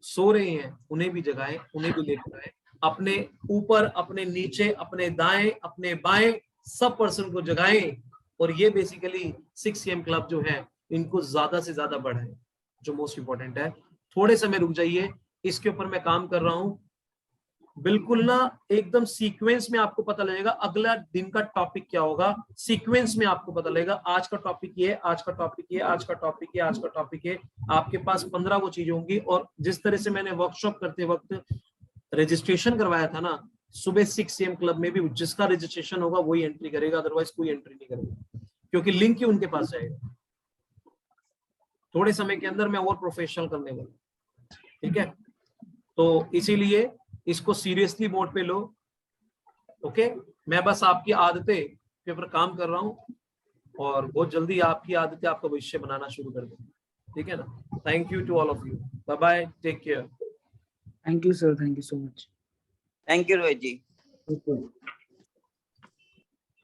सो रहे हैं उन्हें भी जगाएं, उन्हें भी लेकर आए, अपने ऊपर, अपने नीचे, अपने दाएं, अपने बाएं, सब पर्सन को जगाएं और ये बेसिकली 6 AM क्लब जो है इनको ज्यादा से ज्यादा बढ़ाएं, जो मोस्ट इंपॉर्टेंट है। थोड़े समय रुक जाइए, इसके ऊपर मैं काम कर रहा हूं, बिल्कुल ना एकदम सीक्वेंस में आपको पता लगेगा अगला दिन का टॉपिक क्या होगा, सीक्वेंस में आपको पता लगेगा आज का टॉपिक ये, आज का टॉपिक ये, आज का टॉपिक ये, आज का टॉपिक ये। आपके पास 15 वो चीजें होंगी। और जिस तरह से मैंने वर्कशॉप करते वक्त रजिस्ट्रेशन करवाया था ना, सुबह 6 AM क्लब में भी जिसका रजिस्ट्रेशन होगा वही एंट्री करेगा, अदरवाइज कोई एंट्री नहीं करेगा, क्योंकि लिंक ही उनके पास जाएगा। थोड़े समय के अंदर मैं और प्रोफेशनल करने वाला, ठीक है? तो इसीलिए इसको सीरियसली मोड पे लो, ओके? मैं बस आपकी आदतें के ऊपर काम कर रहा हूं और बहुत जल्दी आपकी आदतें आपका भविष्य बनाना शुरू कर देंगे, ठीक है ना? Thank you to all of you, bye bye, take care. Thank you, sir. Thank you so much. Thank you Rohit ji. Okay.